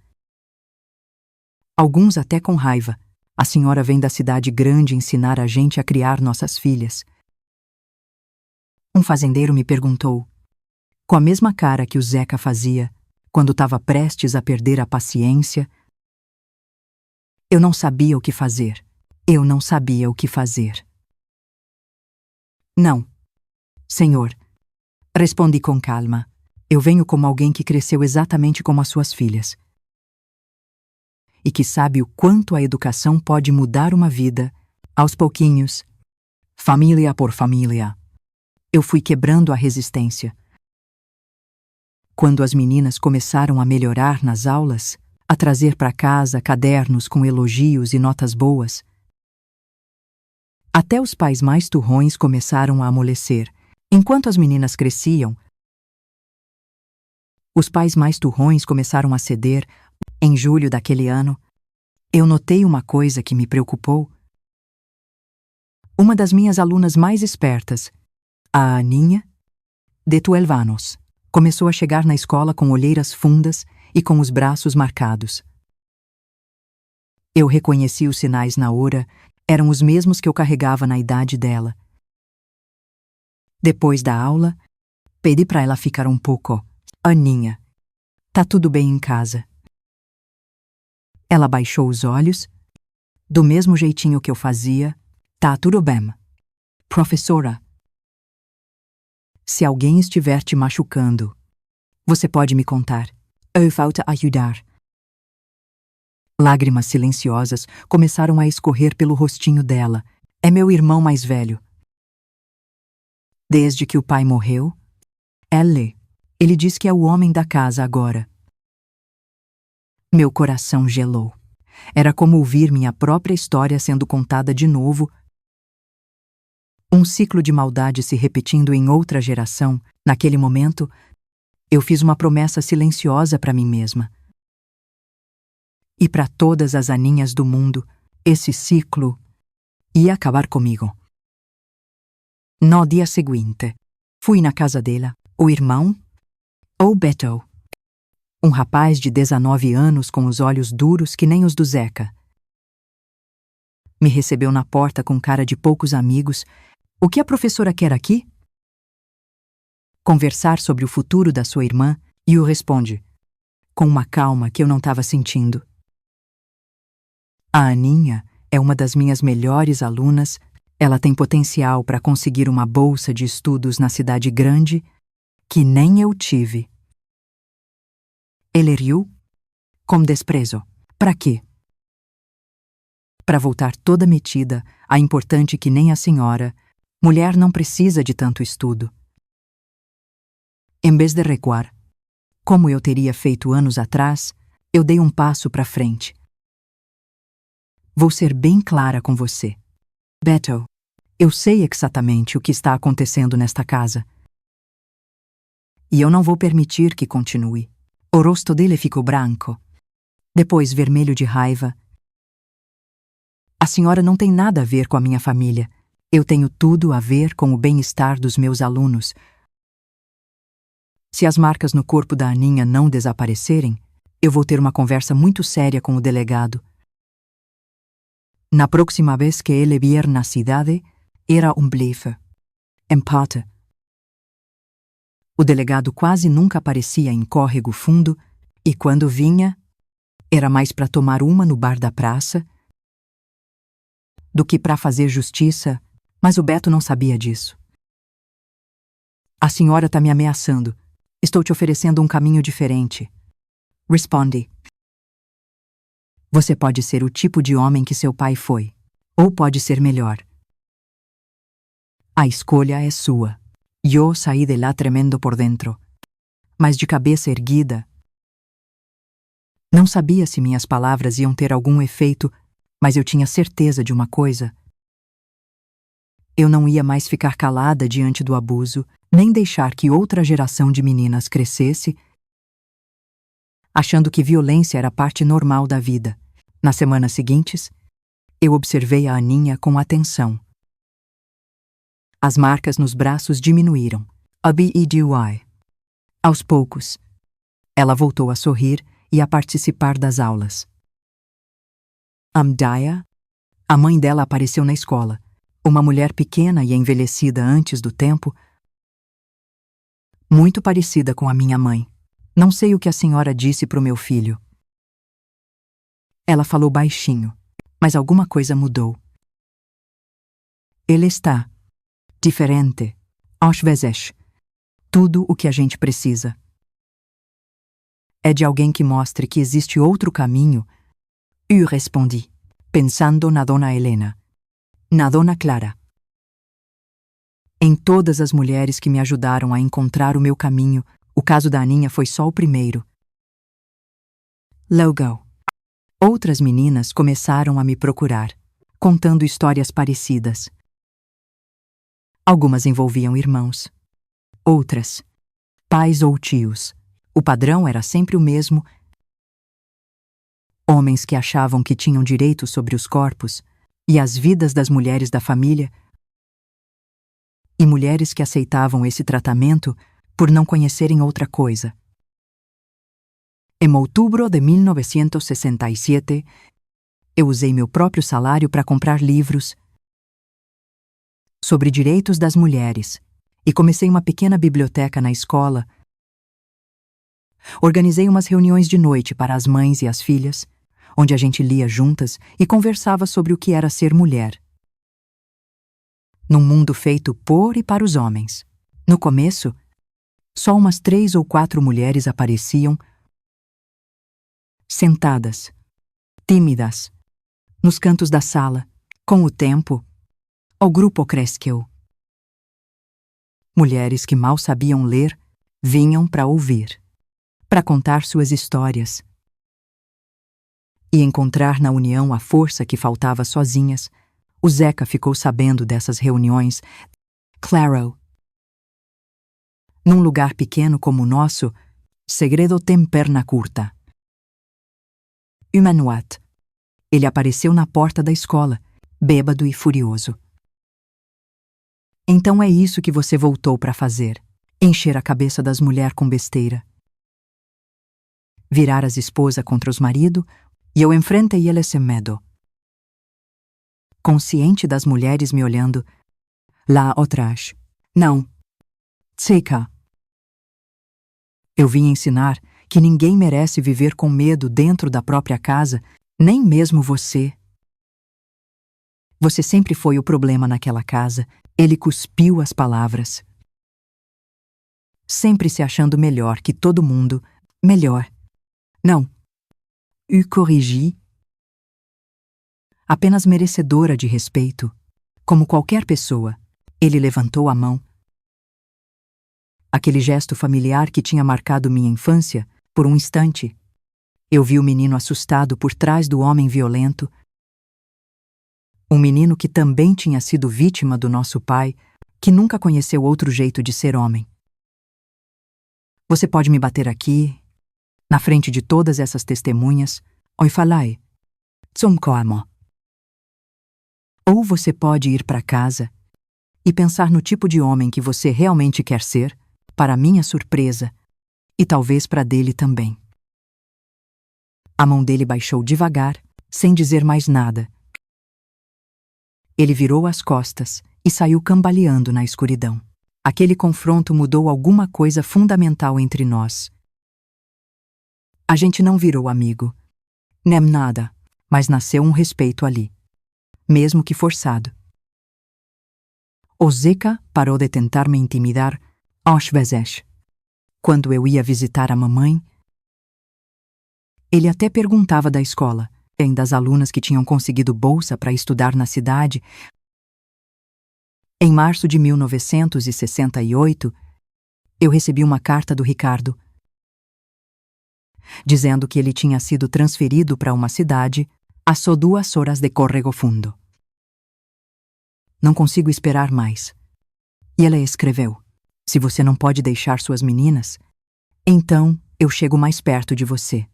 Alguns até com raiva. A senhora vem da cidade grande ensinar a gente a criar nossas filhas. Um fazendeiro me perguntou, com a mesma cara que o Zeca fazia, quando estava prestes a perder a paciência. Eu não sabia o que fazer. Eu não sabia o que fazer. Não, senhor, respondi com calma. Eu venho como alguém que cresceu exatamente como as suas filhas. E que sabe o quanto a educação pode mudar uma vida, aos pouquinhos, família por família. Eu fui quebrando a resistência. Quando as meninas começaram a melhorar nas aulas, a trazer para casa cadernos com elogios e notas boas. Até os pais mais turrões começaram a amolecer. Enquanto as meninas cresciam, os pais mais turrões começaram a ceder. Em julho daquele ano, eu notei uma coisa que me preocupou. Uma das minhas alunas mais espertas, a Aninha, de 12 anos, começou a chegar na escola com olheiras fundas e com os braços marcados. Eu reconheci os sinais na hora, eram os mesmos que eu carregava na idade dela. Depois da aula, pedi para ela ficar um pouco. Aninha, tá tudo bem em casa? Ela baixou os olhos, do mesmo jeitinho que eu fazia. Tá tudo bem. Professora, se alguém estiver te machucando, você pode me contar. Eu vou te ajudar. Lágrimas silenciosas começaram a escorrer pelo rostinho dela. É meu irmão mais velho. Desde que o pai morreu, ele diz que é o homem da casa agora. Meu coração gelou. Era como ouvir minha própria história sendo contada de novo. Um ciclo de maldade se repetindo em outra geração. Naquele momento, eu fiz uma promessa silenciosa para mim mesma. E para todas as Aninhas do mundo, esse ciclo ia acabar comigo. No dia seguinte, fui na casa dela, o irmão, o Beto, um rapaz de 19 anos com os olhos duros que nem os do Zeca. Me recebeu na porta com cara de poucos amigos. O que a professora quer aqui? Conversar sobre o futuro da sua irmã, e o responde, com uma calma que eu não estava sentindo. A Aninha é uma das minhas melhores alunas. Ela tem potencial para conseguir uma bolsa de estudos na cidade grande que nem eu tive. Ele riu com desprezo. Para quê? Para voltar toda metida, a importante que nem a senhora, mulher não precisa de tanto estudo. Em vez de recuar, como eu teria feito anos atrás, eu dei um passo para frente. Vou ser bem clara com você. Beto, eu sei exatamente o que está acontecendo nesta casa. E eu não vou permitir que continue. O rosto dele ficou branco, depois vermelho de raiva. A senhora não tem nada a ver com a minha família. Eu tenho tudo a ver com o bem-estar dos meus alunos. Se as marcas no corpo da Aninha não desaparecerem, eu vou ter uma conversa muito séria com o delegado. Na próxima vez que ele vier na cidade, era um blefe. Empate. O delegado quase nunca aparecia em Córrego Fundo, e quando vinha, era mais para tomar uma no bar da praça do que para fazer justiça, mas o Beto não sabia disso. A senhora está me ameaçando. Estou te oferecendo um caminho diferente. Responde. Você pode ser o tipo de homem que seu pai foi, ou pode ser melhor. A escolha é sua. Eu saí de lá tremendo por dentro, mas de cabeça erguida. Não sabia se minhas palavras iam ter algum efeito, mas eu tinha certeza de uma coisa. Eu não ia mais ficar calada diante do abuso, nem deixar que outra geração de meninas crescesse achando que violência era parte normal da vida. Nas semanas seguintes, eu observei a Aninha com atenção. As marcas nos braços diminuíram. ABEDY. Aos poucos, ela voltou a sorrir e a participar das aulas. Amdaya, a mãe dela, apareceu na escola. Uma mulher pequena e envelhecida antes do tempo, muito parecida com a minha mãe. Não sei o que a senhora disse para o meu filho. Ela falou baixinho, mas alguma coisa mudou. Ele está diferente. Às vezes, tudo o que a gente precisa é de alguém que mostre que existe outro caminho. Eu respondi, pensando na dona Helena, na dona Clara, em todas as mulheres que me ajudaram a encontrar o meu caminho. O caso da Aninha foi só o primeiro. Logo. Outras meninas começaram a me procurar, contando histórias parecidas. Algumas envolviam irmãos. Outras, pais ou tios. O padrão era sempre o mesmo: homens que achavam que tinham direito sobre os corpos e as vidas das mulheres da família, e mulheres que aceitavam esse tratamento por não conhecerem outra coisa. Em outubro de 1967, eu usei meu próprio salário para comprar livros sobre direitos das mulheres e comecei uma pequena biblioteca na escola. Organizei umas reuniões de noite para as mães e as filhas, onde a gente lia juntas e conversava sobre o que era ser mulher. Num mundo feito por e para os homens. No começo, só umas 3 ou 4 mulheres apareciam, sentadas, tímidas, nos cantos da sala. Com o tempo, o grupo cresceu. Mulheres que mal sabiam ler vinham para ouvir, para contar suas histórias e encontrar na união a força que faltava sozinhas. O Zeca ficou sabendo dessas reuniões. Claro. Num lugar pequeno como o nosso, segredo tem perna curta. Humanoat. Ele apareceu na porta da escola, bêbado e furioso. Então é isso que você voltou para fazer: encher a cabeça das mulheres com besteira. Virar as esposas contra os maridos, e eu enfrentei eles sem medo. Consciente das mulheres me olhando, lá atrás. Não. Zeca. Eu vim ensinar que ninguém merece viver com medo dentro da própria casa, nem mesmo você. Você sempre foi o problema naquela casa. Ele cuspiu as palavras. Sempre se achando melhor que todo mundo. Melhor. Não. Eu corrigi. Apenas merecedora de respeito. Como qualquer pessoa. Ele levantou a mão. Aquele gesto familiar que tinha marcado minha infância, por um instante. Eu vi o menino assustado por trás do homem violento. Um menino que também tinha sido vítima do nosso pai, que nunca conheceu outro jeito de ser homem. Você pode me bater aqui, na frente de todas essas testemunhas, oi falai, zum como. Ou você pode ir para casa e pensar no tipo de homem que você realmente quer ser, para minha surpresa, e talvez para dele também. A mão dele baixou devagar, sem dizer mais nada. Ele virou as costas e saiu cambaleando na escuridão. Aquele confronto mudou alguma coisa fundamental entre nós. A gente não virou amigo, nem nada, mas nasceu um respeito ali, mesmo que forçado. O Zeca parou de tentar me intimidar às vezes. Quando eu ia visitar a mamãe, ele até perguntava da escola, das alunas que tinham conseguido bolsa para estudar na cidade. Em março de 1968, eu recebi uma carta do Ricardo, dizendo que ele tinha sido transferido para uma cidade a só 2 horas de Córrego Fundo. Não consigo esperar mais. E ela escreveu: se você não pode deixar suas meninas, então eu chego mais perto de você.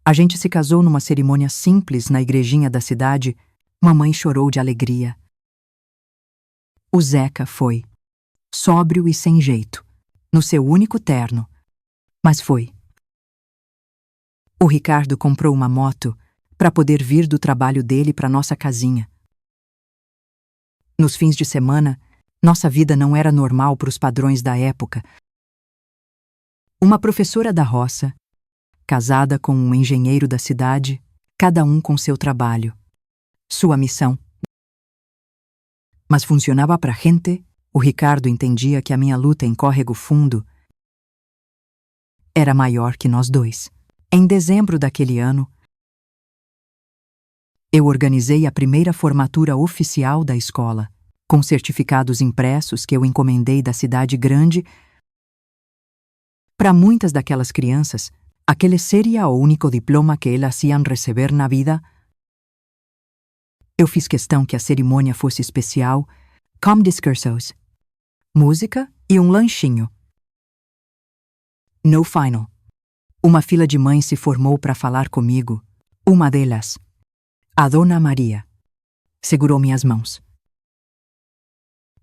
A gente se casou numa cerimônia simples na igrejinha da cidade. Mamãe chorou de alegria. O Zeca foi, sóbrio e sem jeito, no seu único terno, mas foi. O Ricardo comprou uma moto para poder vir do trabalho dele para nossa casinha. Nos fins de semana, nossa vida não era normal para os padrões da época. Uma professora da roça, casada com um engenheiro da cidade, cada um com seu trabalho, sua missão. Mas funcionava pra gente. O Ricardo entendia que a minha luta em Córrego Fundo era maior que nós dois. Em dezembro daquele ano, eu organizei a primeira formatura oficial da escola, com certificados impressos que eu encomendei da cidade grande. Para muitas daquelas crianças, Aquele seria o único diploma que elas iam receber na vida? Eu fiz questão que a cerimônia fosse especial, com discursos, música e um lanchinho. No final, uma fila de mães se formou para falar comigo. Uma delas, a Dona Maria, segurou minhas mãos.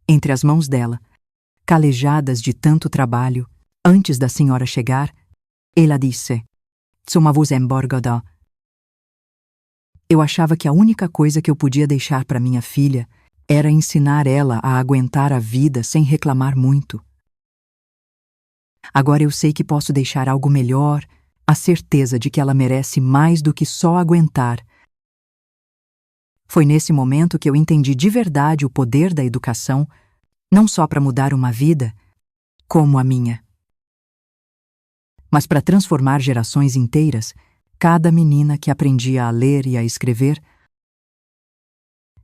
Entre as mãos dela, calejadas de tanto trabalho, antes da senhora chegar, ela disse: "Soma vos emborgada." Eu achava que a única coisa que eu podia deixar para minha filha era ensinar ela a aguentar a vida sem reclamar muito. Agora eu sei que posso deixar algo melhor, a certeza de que ela merece mais do que só aguentar. Foi nesse momento que eu entendi de verdade o poder da educação, não só para mudar uma vida, como a minha, mas para transformar gerações inteiras. Cada menina que aprendia a ler e a escrever,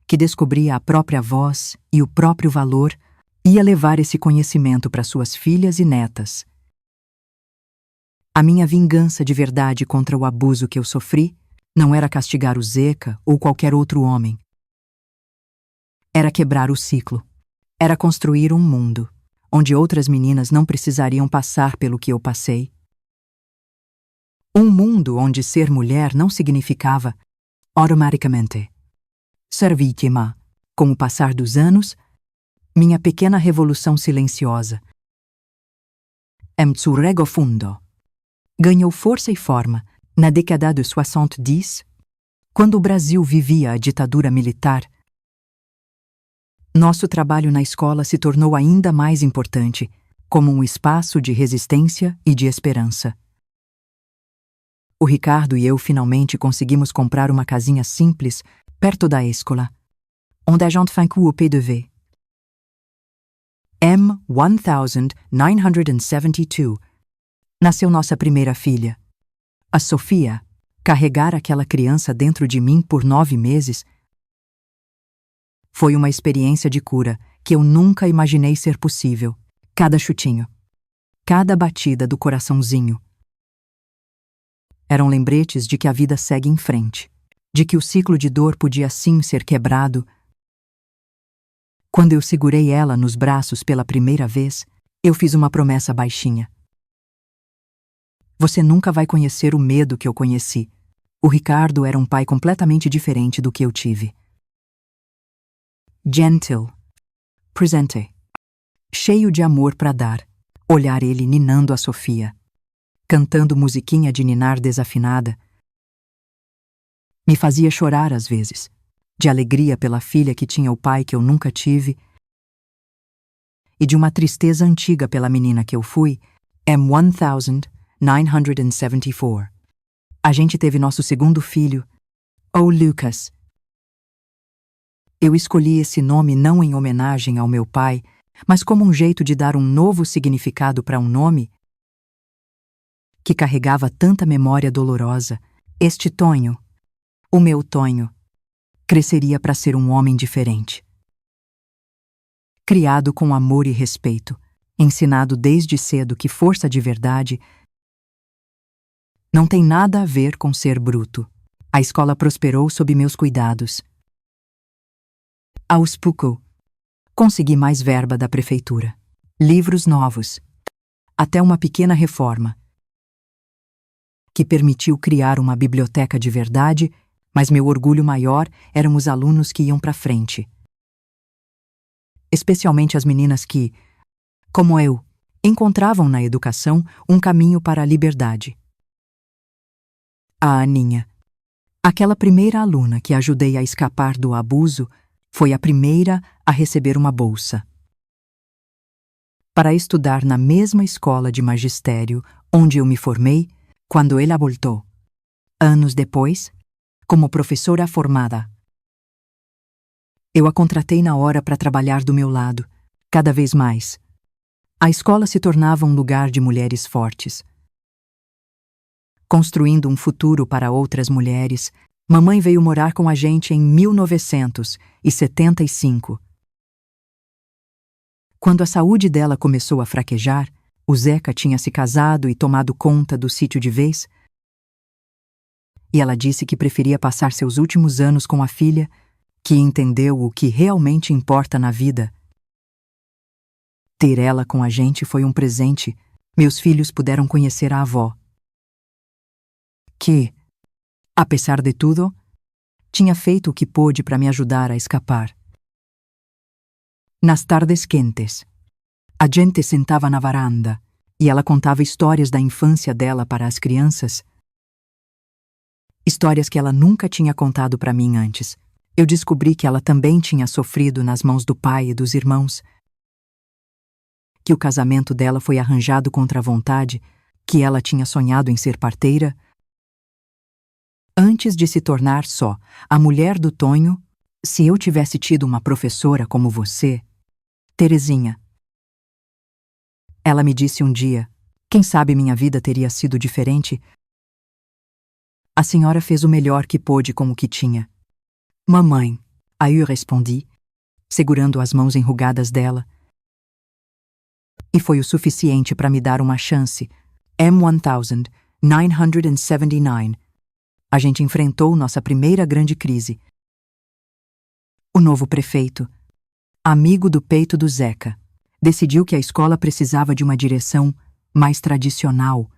que descobria a própria voz e o próprio valor, ia levar esse conhecimento para suas filhas e netas. A minha vingança de verdade contra o abuso que eu sofri não era castigar o Zeca ou qualquer outro homem. Era quebrar o ciclo. Era construir um mundo onde outras meninas não precisariam passar pelo que eu passei. Um mundo onde ser mulher não significava, automaticamente, ser vítima. Com o passar dos anos, minha pequena revolução silenciosa, zu rego fundo, ganhou força e forma na década de 70, quando o Brasil vivia a ditadura militar. Nosso trabalho na escola se tornou ainda mais importante, como um espaço de resistência e de esperança. O Ricardo e eu finalmente conseguimos comprar uma casinha simples perto da escola, onde a gente ficou au PDV. M1972 nasceu nossa primeira filha. A Sofia, carregar aquela criança dentro de mim por 9 meses, foi uma experiência de cura que eu nunca imaginei ser possível. Cada chutinho, cada batida do coraçãozinho, eram lembretes de que a vida segue em frente, de que o ciclo de dor podia sim ser quebrado. Quando eu segurei ela nos braços pela primeira vez, eu fiz uma promessa baixinha. Você nunca vai conhecer o medo que eu conheci. O Ricardo era um pai completamente diferente do que eu tive. Gentil, presente, cheio de amor para dar, olhar ele ninando a Sofia, cantando musiquinha de ninar desafinada, me fazia chorar às vezes, de alegria pela filha que tinha o pai que eu nunca tive e de uma tristeza antiga pela menina que eu fui. M1974. A gente teve nosso segundo filho, o Lucas. Eu escolhi esse nome não em homenagem ao meu pai, mas como um jeito de dar um novo significado para um nome que carregava tanta memória dolorosa. Este Tonho, o meu Tonho, cresceria para ser um homem diferente. Criado com amor e respeito, ensinado desde cedo que força de verdade não tem nada a ver com ser bruto. A escola prosperou sob meus cuidados. Aos poucos, consegui mais verba da prefeitura, livros novos, até uma pequena reforma que permitiu criar uma biblioteca de verdade, mas meu orgulho maior eram os alunos que iam para frente. Especialmente as meninas que, como eu, encontravam na educação um caminho para a liberdade. A Aninha, aquela primeira aluna que ajudei a escapar do abuso, foi a primeira a receber uma bolsa para estudar na mesma escola de magistério onde eu me formei quando ela voltou, anos depois, como professora formada. Eu a contratei na hora para trabalhar do meu lado, cada vez mais. A escola se tornava um lugar de mulheres fortes. Construindo um futuro para outras mulheres, mamãe veio morar com a gente em 1975. Quando a saúde dela começou a fraquejar, o Zeca tinha se casado e tomado conta do sítio de vez, e ela disse que preferia passar seus últimos anos com a filha, que entendeu o que realmente importa na vida. Ter ela com a gente foi um presente. Meus filhos puderam conhecer a avó, que, apesar de tudo, tinha feito o que pôde para me ajudar a escapar. Nas tardes quentes, a gente sentava na varanda e ela contava histórias da infância dela para as crianças. Histórias que ela nunca tinha contado para mim antes. Eu descobri que ela também tinha sofrido nas mãos do pai e dos irmãos, que o casamento dela foi arranjado contra a vontade, que ela tinha sonhado em ser parteira. Antes de se tornar só a mulher do Tonho, se eu tivesse tido uma professora como você, Terezinha. Ela me disse um dia, quem sabe minha vida teria sido diferente. A senhora fez o melhor que pôde com o que tinha. Mamãe, aí eu respondi, segurando as mãos enrugadas dela. E foi o suficiente para me dar uma chance. M1979. A gente enfrentou nossa primeira grande crise. O novo prefeito, amigo do peito do Zeca, decidiu que a escola precisava de uma direção mais tradicional.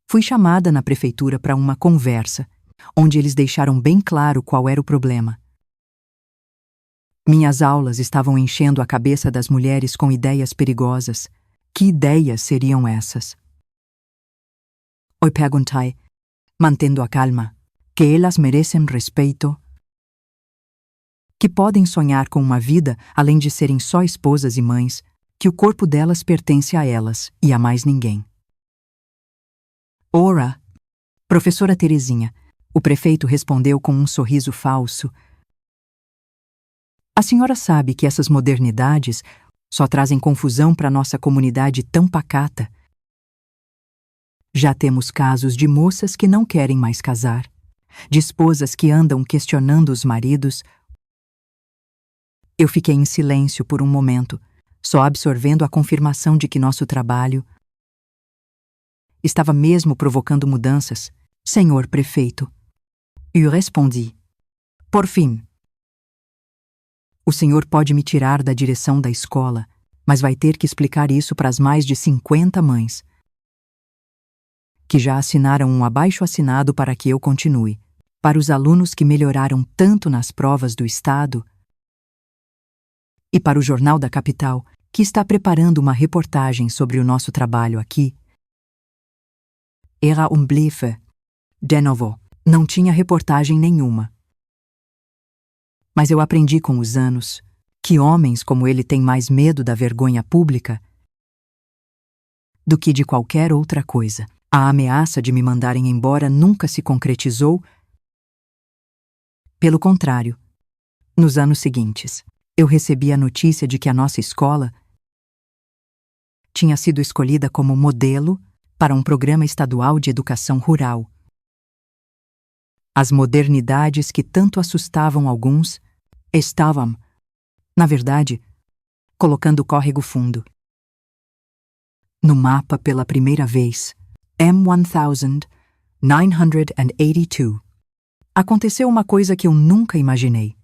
Fui chamada na prefeitura para uma conversa, onde eles deixaram bem claro qual era o problema. Minhas aulas estavam enchendo a cabeça das mulheres com ideias perigosas. Que ideias seriam essas? Eu perguntei, mantendo a calma, que elas merecem respeito, que podem sonhar com uma vida além de serem só esposas e mães, que o corpo delas pertence a elas e a mais ninguém. Ora, professora Terezinha, o prefeito respondeu com um sorriso falso. A senhora sabe que essas modernidades só trazem confusão para nossa comunidade tão pacata. Já temos casos de moças que não querem mais casar, de esposas que andam questionando os maridos. Eu fiquei em silêncio por um momento, só absorvendo a confirmação de que nosso trabalho estava mesmo provocando mudanças. Senhor prefeito, eu respondi. Por fim, o senhor pode me tirar da direção da escola, mas vai ter que explicar isso para as mais de 50 mães que já assinaram um abaixo-assinado para que eu continue, para os alunos que melhoraram tanto nas provas do Estado e para o Jornal da Capital, que está preparando uma reportagem sobre o nosso trabalho aqui. Era um blefe. De novo, não tinha reportagem nenhuma. Mas eu aprendi com os anos que homens como ele têm mais medo da vergonha pública do que de qualquer outra coisa. A ameaça de me mandarem embora nunca se concretizou. Pelo contrário, nos anos seguintes, eu recebi a notícia de que a nossa escola tinha sido escolhida como modelo para um programa estadual de educação rural. As modernidades que tanto assustavam alguns estavam, na verdade, colocando o córrego fundo no mapa pela primeira vez. M1982. Aconteceu uma coisa que eu nunca imaginei.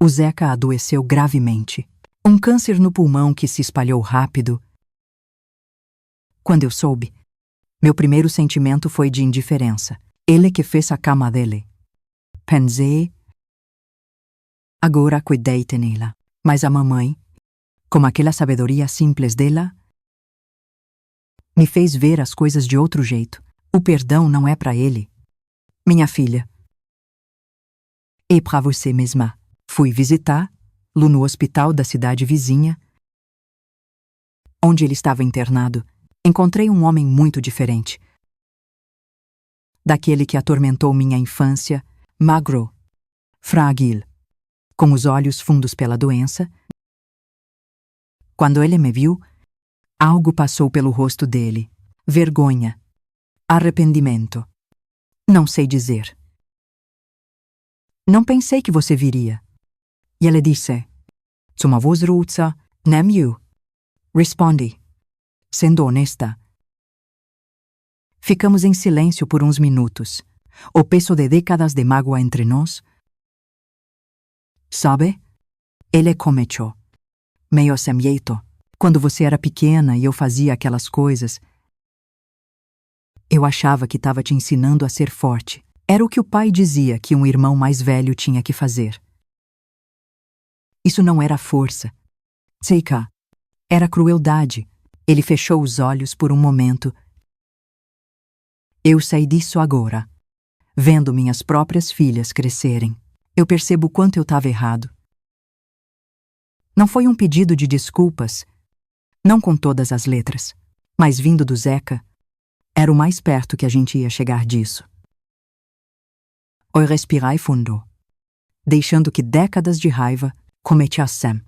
O Zeca adoeceu gravemente. Um câncer no pulmão que se espalhou rápido. Quando eu soube, meu primeiro sentimento foi de indiferença. Ele que fez a cama dele. Pensei, agora cuidei nela. Mas a mamãe, com aquela sabedoria simples dela, me fez ver as coisas de outro jeito. O perdão não é para ele. Minha filha. E para você mesma. Fui visitá-lo no hospital da cidade vizinha, onde ele estava internado. Encontrei um homem muito diferente daquele que atormentou minha infância, magro, frágil, com os olhos fundos pela doença. Quando ele me viu, algo passou pelo rosto dele. Vergonha. Arrependimento. Não sei dizer. Não pensei que você viria. E ele disse, sua voz russa, nem eu. Respondi, sendo honesta. Ficamos em silêncio por uns minutos. O peso de décadas de mágoa entre nós. Sabe? Ele começou, meio sem jeito. Quando você era pequena e eu fazia aquelas coisas, eu achava que estava te ensinando a ser forte. Era o que o pai dizia que um irmão mais velho tinha que fazer. Isso não era força. Seika. Era crueldade. Ele fechou os olhos por um momento. Eu sei disso agora. Vendo minhas próprias filhas crescerem, eu percebo o quanto eu estava errado. Não foi um pedido de desculpas, não com todas as letras, mas vindo do Zeca, era o mais perto que a gente ia chegar disso. Eu respirai fundo, deixando que décadas de raiva começassem,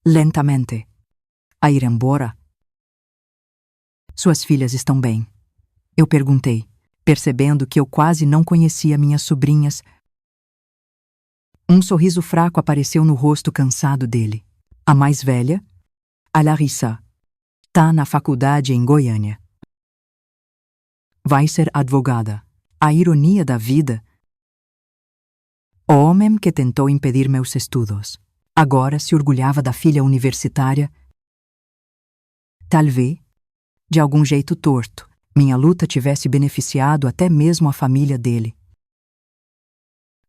lentamente, a ir embora. Suas filhas estão bem? Eu perguntei, percebendo que eu quase não conhecia minhas sobrinhas. Um sorriso fraco apareceu no rosto cansado dele. A mais velha, a Larissa, tá na faculdade em Goiânia. Vai ser advogada. A ironia da vida. O homem que tentou impedir meus estudos agora se orgulhava da filha universitária. Talvez, de algum jeito torto, minha luta tivesse beneficiado até mesmo a família dele.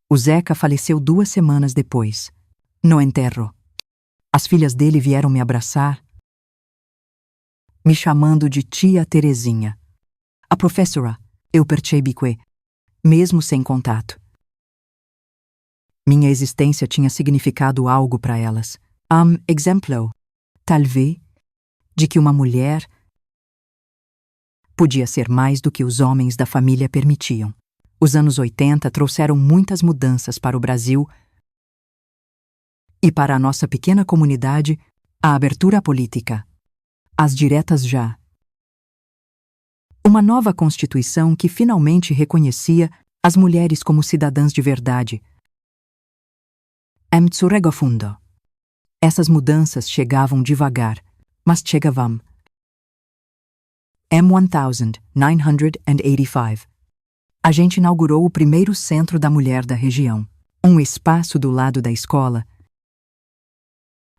O Zeca faleceu 2 semanas depois, no enterro. As filhas dele vieram me abraçar, me chamando de tia Terezinha. A professora, eu percebi que, mesmo sem contato, minha existência tinha significado algo para elas. Exemplo, talvez, de que uma mulher podia ser mais do que os homens da família permitiam. Os anos 80 trouxeram muitas mudanças para o Brasil e para a nossa pequena comunidade, a abertura política, as diretas já. Uma nova Constituição que finalmente reconhecia as mulheres como cidadãs de verdade. Fundo. Essas mudanças chegavam devagar, mas chegavam. 1985. A gente inaugurou o primeiro centro da mulher da região, um espaço do lado da escola,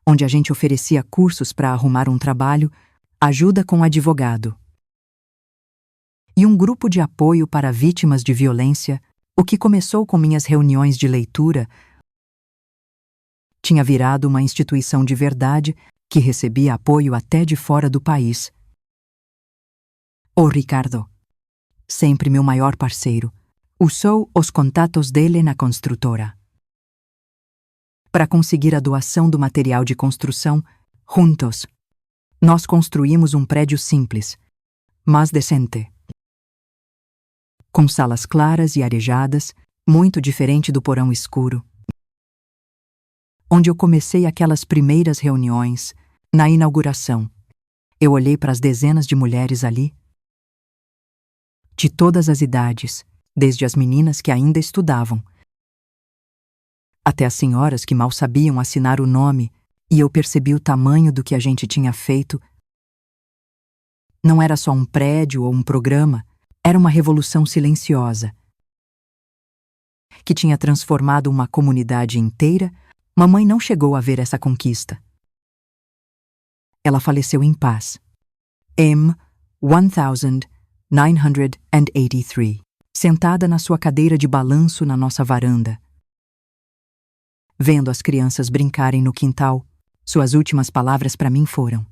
onde a gente oferecia cursos para arrumar um trabalho, ajuda com advogado, e um grupo de apoio para vítimas de violência. O que começou com minhas reuniões de leitura tinha virado uma instituição de verdade que recebia apoio até de fora do país. O Ricardo, sempre meu maior parceiro, usou os contatos dele na construtora para conseguir a doação do material de construção. Juntos, nós construímos um prédio simples, mas decente, com salas claras e arejadas, muito diferente do porão escuro, onde eu comecei aquelas primeiras reuniões. Na inauguração, eu olhei para as dezenas de mulheres ali, de todas as idades, desde as meninas que ainda estudavam, até as senhoras que mal sabiam assinar o nome, e eu percebi o tamanho do que a gente tinha feito. Não era só um prédio ou um programa, era uma revolução silenciosa, que tinha transformado uma comunidade inteira. Mamãe não chegou a ver essa conquista. Ela faleceu em paz. 1983, sentada na sua cadeira de balanço na nossa varanda, vendo as crianças brincarem no quintal. Suas últimas palavras para mim foram: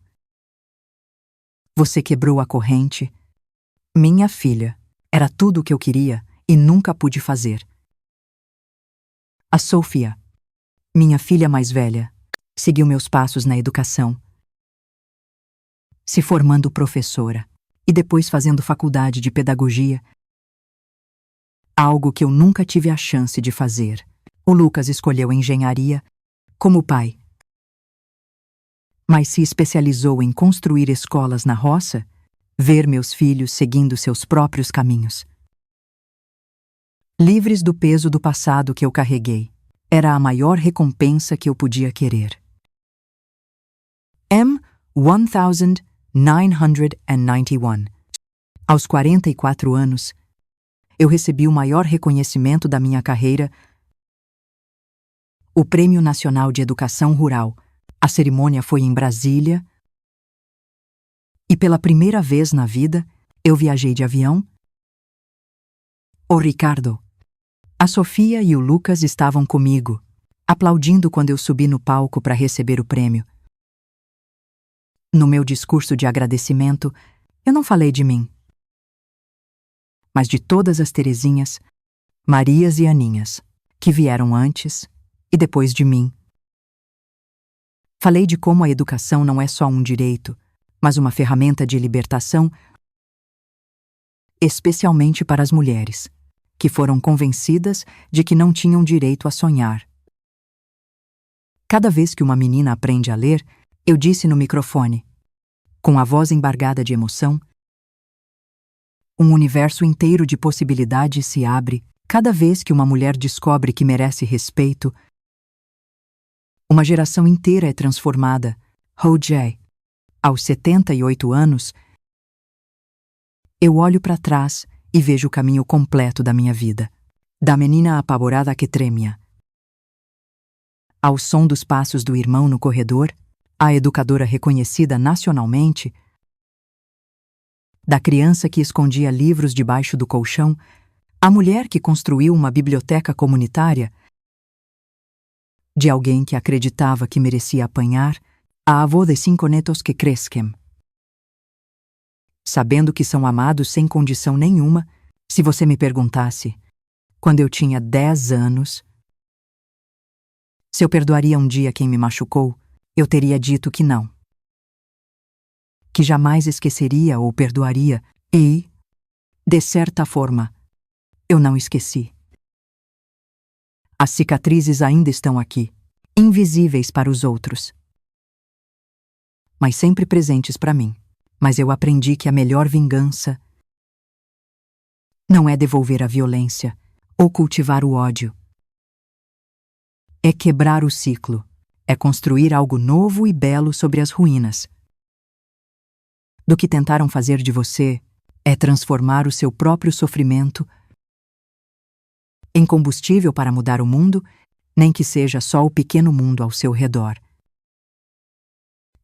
"Você quebrou a corrente. Minha filha, era tudo o que eu queria e nunca pude fazer." A Sofia, minha filha mais velha, seguiu meus passos na educação, se formando professora e depois fazendo faculdade de pedagogia, algo que eu nunca tive a chance de fazer. O Lucas escolheu engenharia, como pai, mas se especializou em construir escolas na roça, ver meus filhos seguindo seus próprios caminhos, livres do peso do passado que eu carreguei. Era a maior recompensa que eu podia querer. 1991. Aos 44 anos, eu recebi o maior reconhecimento da minha carreira, o Prêmio Nacional de Educação Rural. A cerimônia foi em Brasília e pela primeira vez na vida eu viajei de avião. O Ricardo, a Sofia e o Lucas estavam comigo, aplaudindo quando eu subi no palco para receber o prêmio. No meu discurso de agradecimento, eu não falei de mim, mas de todas as Terezinhas, Marias e Aninhas, que vieram antes e depois de mim. Falei de como a educação não é só um direito, mas uma ferramenta de libertação, especialmente para as mulheres, que foram convencidas de que não tinham direito a sonhar. Cada vez que uma menina aprende a ler, eu disse no microfone, com a voz embargada de emoção, um universo inteiro de possibilidades se abre cada vez que uma mulher descobre que merece respeito. Uma geração inteira é transformada. Ho-Jae. Aos 78 anos, eu olho para trás e vejo o caminho completo da minha vida. Da menina apavorada que tremia, ao som dos passos do irmão no corredor, a educadora reconhecida nacionalmente, da criança que escondia livros debaixo do colchão, a mulher que construiu uma biblioteca comunitária, de alguém que acreditava que merecia apanhar, a avó de 5 netos que crescem, sabendo que são amados sem condição nenhuma. Se você me perguntasse, quando eu tinha 10 anos, se eu perdoaria um dia quem me machucou, eu teria dito que não. Que jamais esqueceria ou perdoaria e, de certa forma, eu não esqueci. As cicatrizes ainda estão aqui, invisíveis para os outros, mas sempre presentes para mim. Mas eu aprendi que a melhor vingança não é devolver a violência ou cultivar o ódio. É quebrar o ciclo, é construir algo novo e belo sobre as ruínas. Do que tentaram fazer de você é transformar o seu próprio sofrimento em combustível para mudar o mundo, nem que seja só o pequeno mundo ao seu redor.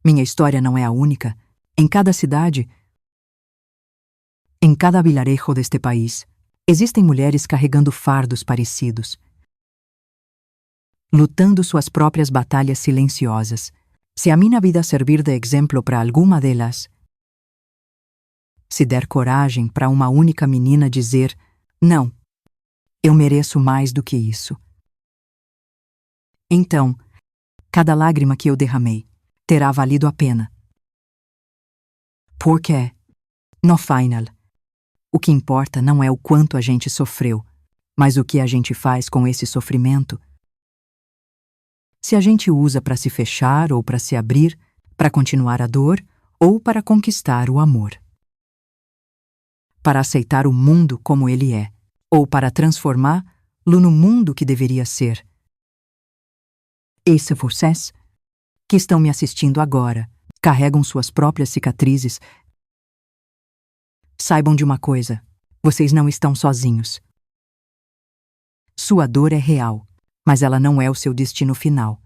Minha história não é a única. Em cada cidade, em cada vilarejo deste país, existem mulheres carregando fardos parecidos, lutando suas próprias batalhas silenciosas. Se a minha vida servir de exemplo para alguma delas, se der coragem para uma única menina dizer, não, eu mereço mais do que isso, então, cada lágrima que eu derramei terá valido a pena. Porque, no final, o que importa não é o quanto a gente sofreu, mas o que a gente faz com esse sofrimento. Se a gente usa para se fechar ou para se abrir, para continuar a dor ou para conquistar o amor. Para aceitar o mundo como ele é, ou para transformá-lo no mundo que deveria ser. E se vocês, que estão me assistindo agora, carregam suas próprias cicatrizes, saibam de uma coisa, vocês não estão sozinhos. Sua dor é real, mas ela não é o seu destino final.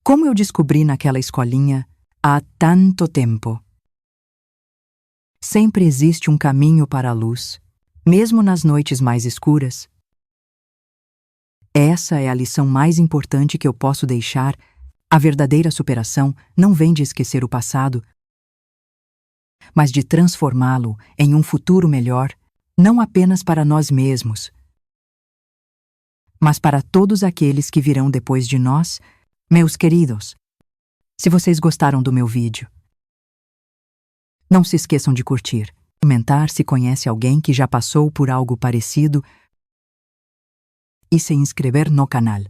Como eu descobri naquela escolinha há tanto tempo. Sempre existe um caminho para a luz, mesmo nas noites mais escuras. Essa é a lição mais importante que eu posso deixar. A verdadeira superação não vem de esquecer o passado, mas de transformá-lo em um futuro melhor, não apenas para nós mesmos, mas para todos aqueles que virão depois de nós. Meus queridos, se vocês gostaram do meu vídeo, não se esqueçam de curtir, comentar se conhece alguém que já passou por algo parecido e se inscrever no canal.